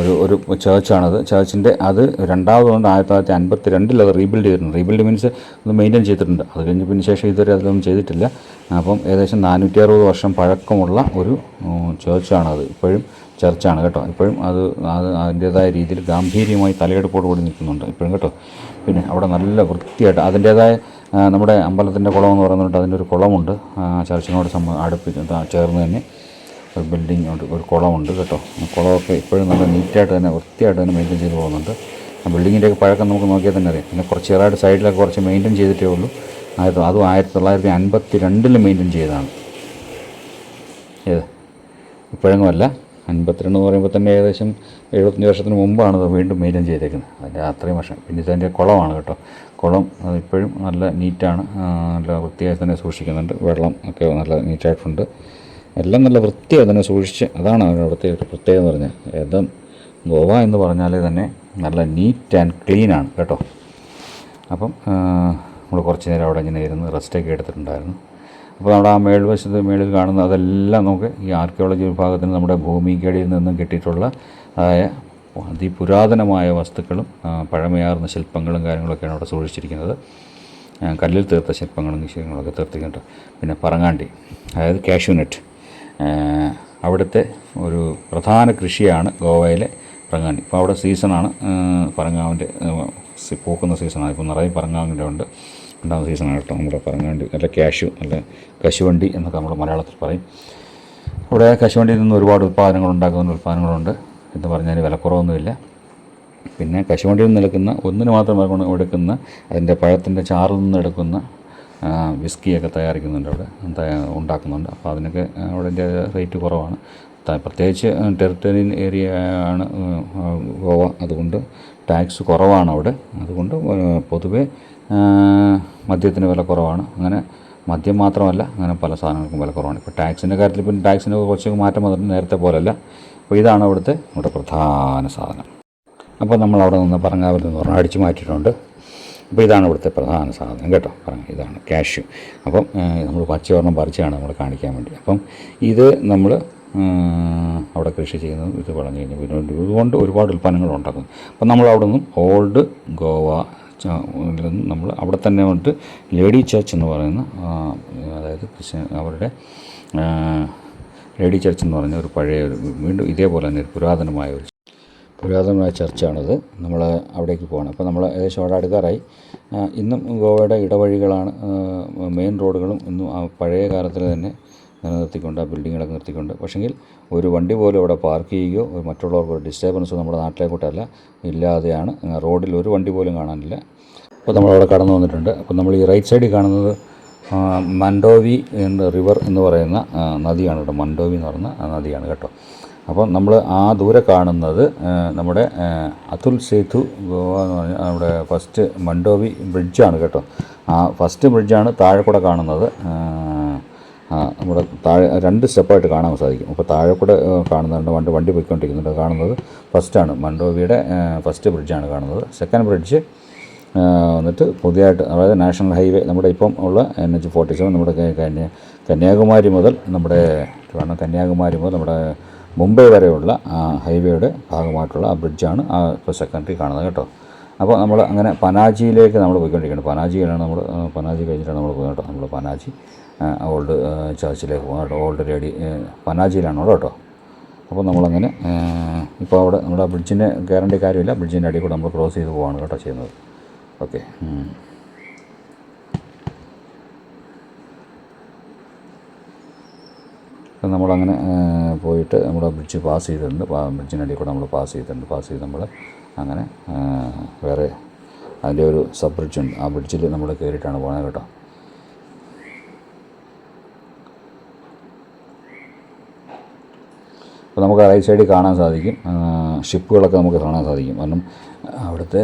ഒരു ചേർച്ചാണത്. ചേർച്ചിൻ്റെ അത് രണ്ടാമതുകൊണ്ട് 1952 അത് റീബിൽഡ് ചെയ്തിട്ടുണ്ട്. റീബിൽഡ് മീൻസ് അത് മെയിൻറ്റെയിൻ ചെയ്തിട്ടുണ്ട്. അത് കഴിഞ്ഞ് പിന്നെ ശേഷം ഇതുവരെ അതിലൊന്നും ചെയ്തിട്ടില്ല. അപ്പം ഏകദേശം 460 വർഷം പഴക്കമുള്ള ഒരു ചേർച്ചാണത്. ഇപ്പോഴും ചർച്ചാണ് കേട്ടോ. ഇപ്പോഴും അത് അതിൻ്റേതായ രീതിയിൽ ഗാംഭീര്യമായി തലയെടുപ്പോട് കൂടി നിൽക്കുന്നുണ്ട് ഇപ്പോഴും കേട്ടോ. പിന്നെ അവിടെ നല്ല വൃത്തിയായിട്ട് അതിൻ്റേതായ നമ്മുടെ അമ്പലത്തിൻ്റെ കുളം എന്ന് പറയുന്നുണ്ട്. അതിൻ്റെ ഒരു കുളമുണ്ട് ചർച്ചിനോട് ചേർന്ന് തന്നെ ഒരു ബിൽഡിംഗ് ഉണ്ട്, ഒരു കുളമുണ്ട് കേട്ടോ. കുളമൊക്കെ ഇപ്പോഴും നല്ല നീറ്റായിട്ട് തന്നെ വൃത്തിയായിട്ട് തന്നെ മെയിൻറ്റെയിൻ ചെയ്ത് പോകുന്നുണ്ട്. ആ ബിൽഡിങ്ങിൻ്റെയൊക്കെ പഴക്കം നമുക്ക് നോക്കിയാൽ തന്നെ അറിയാം. പിന്നെ കുറച്ച് ചെറുതായിട്ട് സൈഡിലൊക്കെ കുറച്ച് മെയിൻറ്റെയിൻ ചെയ്തിട്ടേ ഉള്ളൂ. അതും 1952 മെയിൻറ്റെയിൻ ചെയ്തതാണ്. ഇപ്പോഴെങ്ങുമല്ല, 52 എന്ന് പറയുമ്പോൾ തന്നെ ഏകദേശം 75 വർഷത്തിന് മുമ്പാണ് ഇത് വീണ്ടും മെയിൻറ്റെയിൻ ചെയ്തേക്കുന്നത്. അതിൻ്റെ അത്രയും വർഷം. പിന്നെ ഇതിൻ്റെ കുളമാണ് കേട്ടോ. കുളം ഇപ്പോഴും നല്ല നീറ്റാണ്, നല്ല വൃത്തിയായി തന്നെ സൂക്ഷിക്കുന്നുണ്ട്. വെള്ളം ഒക്കെ നല്ല നീറ്റായിട്ടുണ്ട്. എല്ലാം നല്ല വൃത്തിയായി തന്നെ സൂക്ഷിച്ച്, അതാണ് അവിടുത്തെ ഒരു പ്രത്യേകത എന്ന് പറഞ്ഞാൽ. ഏതും ഗോവ എന്ന് പറഞ്ഞാൽ തന്നെ നല്ല നീറ്റ് ആൻഡ് ക്ലീനാണ് കേട്ടോ. അപ്പം നമ്മൾ കുറച്ച് നേരം അവിടെ ഇങ്ങനെ ഇരുന്ന് റെസ്റ്റൊക്കെ എടുത്തിട്ടുണ്ടായിരുന്നു. അപ്പോൾ നമ്മുടെ ആ മേളിൽ കാണുന്ന അതെല്ലാം നമുക്ക് ഈ ആർക്കിയോളജി വിഭാഗത്തിന് നമ്മുടെ ഭൂമിക്കടിയിൽ നിന്നും കിട്ടിയിട്ടുള്ള അതിപുരാതനമായ വസ്തുക്കളും പഴമയാർന്ന ശില്പങ്ങളും കാര്യങ്ങളൊക്കെയാണ് അവിടെ സൂക്ഷിച്ചിരിക്കുന്നത്. കല്ലിൽ തീർത്ത ശില്പങ്ങളും നിശ്ചയങ്ങളൊക്കെ തീർത്തിട്ടുണ്ട്. പിന്നെ പറങ്ങാണ്ടി, അതായത് കാഷ്യൂനട്ട്, അവിടുത്തെ ഒരു പ്രധാന കൃഷിയാണ് ഗോവയിലെ പറങ്ങാണ്ടി. ഇപ്പോൾ അവിടെ സീസണാണ്, പറങ്ങാവിൻ്റെ പൂക്കുന്ന സീസണാണ്. ഇപ്പോൾ നിറയെ പറങ്ങാവിൻ്റെ ഉണ്ടാകുന്ന സീസണാണ് കേട്ടോ. നമ്മുടെ പറങ്ങാണ്ടി, നല്ല നല്ല കശുവണ്ടി എന്നൊക്കെ നമ്മൾ മലയാളത്തിൽ പറയും. അവിടെ കശുവണ്ടിയിൽ നിന്ന് ഒരുപാട് ഉൽപ്പാദനങ്ങളുണ്ട് എന്ന് പറഞ്ഞാൽ വിലക്കുറവൊന്നുമില്ല. പിന്നെ കശുവണ്ടിയിൽ നിന്ന് എടുക്കുന്ന ഒന്നിന് മാത്രം എടുക്കുന്ന അതിൻ്റെ പഴത്തിൻ്റെ ചാറിൽ നിന്ന് എടുക്കുന്ന വിസ്കിയൊക്കെ തയ്യാറിക്കുന്നുണ്ട്, അവിടെ ഉണ്ടാക്കുന്നുണ്ട്. അപ്പോൾ അതിനൊക്കെ അവിടെ റേറ്റ് കുറവാണ്. പ്രത്യേകിച്ച് ടെറിട്ടറിയൽ ഏരിയ ആണ് ഗോവ, അതുകൊണ്ട് ടാക്സ് കുറവാണ് അവിടെ. അതുകൊണ്ട് പൊതുവേ മദ്യത്തിന് വില കുറവാണ്. അങ്ങനെ മദ്യം മാത്രമല്ല, അങ്ങനെ പല സാധനങ്ങൾക്കും വില കുറവാണ്. ഇപ്പോൾ ടാക്സിൻ്റെ കാര്യത്തിൽ പിന്നെ ടാക്സിന് കുറച്ചൊക്കെ മാറ്റം വന്നിട്ടുണ്ട്, നേരത്തെ പോലല്ല. അപ്പോൾ ഇതാണ് ഇവിടെ പ്രധാന സാധനം. അപ്പോൾ നമ്മൾ അവിടെ നിന്ന് പറങ്ങാവിൽ നിന്ന് പറഞ്ഞാൽ അടിച്ചു മാറ്റിയിട്ടുണ്ട്. അപ്പോൾ ഇതാണ് ഇവിടുത്തെ പ്രധാന സാധനം കേട്ടോ. ഇതാണ് കാഷ്യൂ. അപ്പം നമ്മൾ പച്ചവർണ്ണം പറിച്ചാണ് നമ്മൾ കാണിക്കാൻ വേണ്ടി. അപ്പം ഇത് നമ്മൾ അവിടെ കൃഷി ചെയ്യുന്നത് ഇത് വളഞ്ഞു കഴിഞ്ഞാൽ പിന്നെ ഇതുകൊണ്ട് ഒരുപാട് ഉൽപ്പന്നങ്ങൾ ഉണ്ടാക്കുന്നു. അപ്പം നമ്മൾ അവിടെ നിന്നും ഓൾഡ് ഗോവ നമ്മൾ അവിടെ തന്നെ വന്നിട്ട് ലേഡി ചർച്ച് എന്ന് പറയുന്ന, അതായത് അവരുടെ ലേഡി ചർച്ച് എന്ന് പറഞ്ഞ ഒരു പഴയ വീണ്ടും ഇതേപോലെ തന്നെ ഒരു പുരാതനമായ ചർച്ചാണിത്. നമ്മൾ അവിടേക്ക് പോകണം. അപ്പോൾ നമ്മൾ ഏകദേശം അവിടെ അടുക്കാറായി. ഇന്നും ഗോവയുടെ ഇടവഴികളാണ് മെയിൻ റോഡുകളും ഇന്നും ആ പഴയ കാലത്തിൽ തന്നെ നിലനിർത്തിക്കൊണ്ട്, ആ ബിൽഡിങ്ങുകളൊക്കെ നിർത്തിക്കൊണ്ട്. പക്ഷെങ്കിൽ ഒരു വണ്ടി പോലും അവിടെ പാർക്ക് ചെയ്യുകയോ മറ്റുള്ളവർക്ക് ഒരു ഡിസ്റ്റർബൻസോ നമ്മുടെ നാട്ടിലേക്കോട്ടല്ല ഇല്ലാതെയാണ്. റോഡിൽ ഒരു വണ്ടി പോലും കാണാനില്ല. അപ്പോൾ നമ്മളവിടെ കടന്നു വന്നിട്ടുണ്ട്. അപ്പോൾ നമ്മൾ ഈ റൈറ്റ് സൈഡിൽ കാണുന്നത് മൻഡോവി റിവർ എന്ന് പറയുന്ന നദിയാണ് കേട്ടോ. മൻഡോവി എന്ന് പറയുന്ന നദിയാണ് കേട്ടോ. അപ്പം നമ്മൾ ആ ദൂരെ കാണുന്നത് നമ്മുടെ അതുൽ സേതു ഗോവ എന്ന് പറഞ്ഞാൽ നമ്മുടെ ഫസ്റ്റ് മൻഡോവി ബ്രിഡ്ജാണ് കേട്ടോ. ആ ഫസ്റ്റ് ബ്രിഡ്ജാണ് താഴെ കൂടെ കാണുന്നത്. നമ്മുടെ താഴെ 2 സ്റ്റെപ്പായിട്ട് കാണാൻ സാധിക്കും. അപ്പോൾ താഴെ കൂടെ കാണുന്നുണ്ട്, വണ്ടി പോയിക്കൊണ്ടിരിക്കുന്നുണ്ട്. കാണുന്നത് ഫസ്റ്റാണ്, മൻഡോവിയുടെ ഫസ്റ്റ് ബ്രിഡ്ജാണ് കാണുന്നത്. സെക്കൻഡ് ബ്രിഡ്ജ് വന്നിട്ട് പുതിയതായിട്ട്, അതായത് നാഷണൽ ഹൈവേ നമ്മുടെ ഇപ്പം ഉള്ള NH-47 നമ്മുടെ കന്യാകുമാരി മുതൽ നമ്മുടെ മുംബൈ വരെയുള്ള ഹൈവേയുടെ ഭാഗമായിട്ടുള്ള ആ ബ്രിഡ്ജാണ് ഇപ്പോൾ സെക്കൻഡറി കാണുന്നത് കേട്ടോ. അപ്പോൾ നമ്മൾ അങ്ങനെ പനാജിയിലേക്ക് നമ്മൾ പോയിക്കൊണ്ടിരിക്കുകയാണ്. പനാജി കഴിഞ്ഞിട്ടാണ് നമ്മൾ പോകുന്നത് കേട്ടോ. നമ്മൾ പനാജി ഓൾഡ് ചർച്ചിലേക്ക് പോകുന്നത് കേട്ടോ. ഓൾഡ് പനാജിയിലാണ് കേട്ടോ. അപ്പോൾ നമ്മളങ്ങനെ ഇപ്പോൾ അവിടെ നമ്മുടെ ബ്രിഡ്ജിന് കയറേണ്ട കാര്യമില്ല. ബ്രിഡ്ജിൻ്റെ അടിയിൽ കൂടെ നമ്മൾ ക്രോസ് ചെയ്ത് പോവാണ് കേട്ടോ ചെയ്യുന്നത്. ഓക്കെ. നമ്മളങ്ങനെ പോയിട്ട് നമ്മുടെ ബ്രിഡ്ജ് പാസ് ചെയ്തിട്ടുണ്ട്. ബ്രിഡ്ജിനടിയിൽ കൂടെ നമ്മൾ പാസ് ചെയ്ത് നമ്മൾ അങ്ങനെ വേറെ അതിൻ്റെ ഒരു സബ് ബ്രിഡ്ജുണ്ട്. ആ ബ്രിഡ്ജിൽ നമ്മൾ കയറിയിട്ടാണ് പോകുന്നത് കേട്ടോ. അപ്പോൾ നമുക്ക് റൈറ്റ് സൈഡിൽ കാണാൻ സാധിക്കും ഷിപ്പുകളൊക്കെ നമുക്ക് കാണാൻ സാധിക്കും. കാരണം അവിടുത്തെ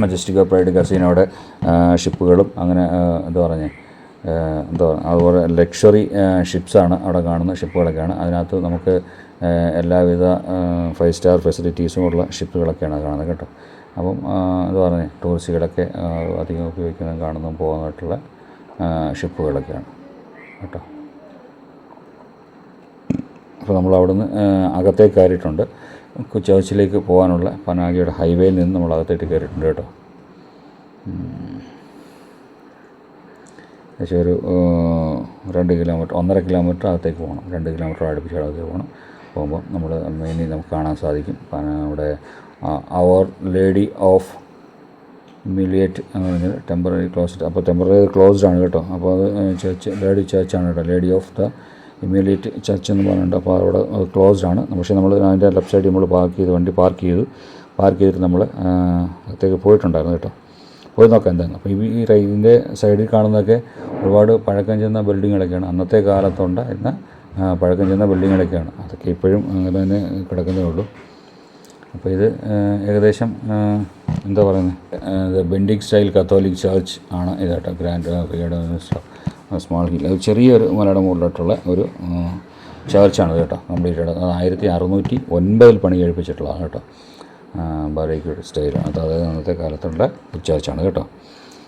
മജസ്റ്റിക് പ്രൈഡ് കസീനോയുടെ ഷിപ്പുകളും അങ്ങനെ അതുപോലെ ലക്ഷറി ഷിപ്സാണ് അവിടെ കാണുന്ന ഷിപ്പുകളൊക്കെയാണ്. അതിനകത്ത് നമുക്ക് എല്ലാവിധ 5 സ്റ്റാർ ഫെസിലിറ്റീസും ഉള്ള ഷിപ്പുകളൊക്കെയാണ് കാണുന്നത് കേട്ടോ. അപ്പം ടൂറിസ്റ്റുകളൊക്കെ അധികം ഉപയോഗിക്കുന്നതും കാണുന്നതും പോകുന്നതായിട്ടുള്ള ഷിപ്പുകളൊക്കെയാണ് കേട്ടോ. അപ്പോൾ നമ്മൾ അവിടുന്ന് അകത്തേക്ക് കയറിയിട്ടുണ്ട്. ചർച്ചിലേക്ക് പോകാനുള്ള പനാജിയുടെ ഹൈവേയിൽ നിന്ന് നമ്മൾ അകത്തേക്ക് കയറിയിട്ടുണ്ട് കേട്ടോ. ഏകദേശം ഒരു 2 കിലോമീറ്റർ 1.5 കിലോമീറ്റർ അകത്തേക്ക് പോകണം. 2 കിലോമീറ്റർ അടുപ്പിച്ച് അകത്തേക്ക് പോകണം. പോകുമ്പോൾ നമ്മൾ മെയിൻലി നമുക്ക് കാണാൻ സാധിക്കും അവിടെ അവർ ലേഡി ഓഫ് ഇമ്മീഡിയറ്റ് എന്ന് പറഞ്ഞാൽ ടെമ്പററി ക്ലോസ്ഡ്. അപ്പോൾ ടെമ്പററി ക്ലോസ്ഡ് ആണ് കേട്ടോ. അപ്പോൾ അത് ലേഡി ചർച്ചാണ് കേട്ടോ. Lady of the immediate church എന്ന് പറഞ്ഞിട്ടുണ്ട്. അപ്പോൾ അവിടെ അത് ക്ലോസ്ഡ് ആണ്. പക്ഷേ നമ്മൾ അതിൻ്റെ ലെഫ്റ്റ് സൈഡിൽ നമ്മൾ വണ്ടി പാർക്ക് ചെയ്തിട്ട് നമ്മൾ അകത്തേക്ക് പോയിട്ടുണ്ടായിരുന്നു കേട്ടോ. പോയി നോക്കാം എന്തായിരുന്നു. അപ്പോൾ ഇതിൻ്റെ സൈഡിൽ കാണുന്നതൊക്കെ ഒരുപാട് പഴക്കം ചെന്ന ബിൽഡിങ്ങുകളൊക്കെയാണ്. അന്നത്തെ കാലത്തുണ്ടായിരുന്ന പഴക്കം ചെന്ന ബിൽഡിങ്ങുകളൊക്കെയാണ്. അതൊക്കെ ഇപ്പോഴും അങ്ങനെ തന്നെ കിടക്കുന്നേ ഉള്ളൂ. അപ്പോൾ ഇത് ഏകദേശം എന്താ പറയുന്നത്, ബെൻഡിക് സ്റ്റൈൽ കത്തോലിക് ചർച്ച് ആണ് ഇത് കേട്ടോ. ഗ്രാൻഡ് സ്മാൾ ഹിൽ, ചെറിയൊരു മലയുടെ മുകളിലോട്ടുള്ള ഒരു ചർച്ചാണ് കേട്ടോ. കംപ്ലീറ്റ് 1609 പണി കഴിപ്പിച്ചിട്ടുള്ളതാണ് കേട്ടോ. ബാരേക്ക് സ്റ്റൈൽ, അതായത് അന്നത്തെ കാലത്തുള്ള ചർച്ചാണ് കേട്ടോ.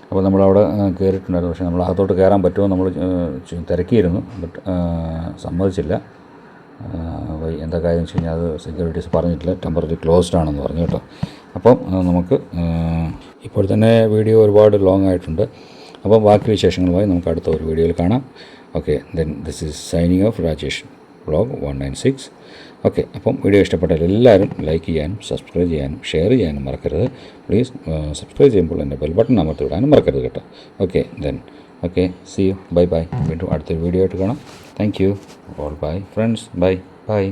അപ്പോൾ നമ്മളവിടെ കയറിയിട്ടുണ്ടായിരുന്നു. പക്ഷേ നമ്മൾ അകത്തോട്ട് കയറാൻ പറ്റുമോ നമ്മൾ തിരക്കിയിരുന്നു, ബട്ട് സമ്മതിച്ചില്ല. എന്താ കാര്യം വെച്ച് കഴിഞ്ഞാൽ അത് സെക്യൂരിറ്റീസ് പറഞ്ഞിട്ടില്ല, ടെമ്പററി ക്ലോസ്ഡ് ആണെന്ന് പറഞ്ഞു കേട്ടോ. അപ്പം നമുക്ക് ഇപ്പോൾ തന്നെ വീഡിയോ ഒരുപാട് ലോങ് ആയിട്ടുണ്ട്. അപ്പം ബാക്കി വിശേഷങ്ങളുമായി നമുക്ക് അടുത്ത ഒരു വീഡിയോയിൽ കാണാം. Okay, then this is signing off Rajesh vlog 196. Okay, അപ്പം വീഡിയോ ഇഷ്ടപ്പെട്ടാൽ എല്ലാവരും ലൈക്ക് ചെയ്യാനും സബ്സ്ക്രൈബ് ചെയ്യാനും ഷെയർ ചെയ്യാനും മറക്കരുത്. പ്ലീസ് സബ്സ്ക്രൈബ് ചെയ്യുമ്പോൾ എൻ്റെ ബെൽ ബട്ടൺ അമർത്തി വിടാനും മറക്കരുത് കേട്ടോ. Okay, then okay, see you, bye bye. വീണ്ടും അടുത്തൊരു വീഡിയോ ആയിട്ട് കാണാം. Thank you all, bye friends, bye by.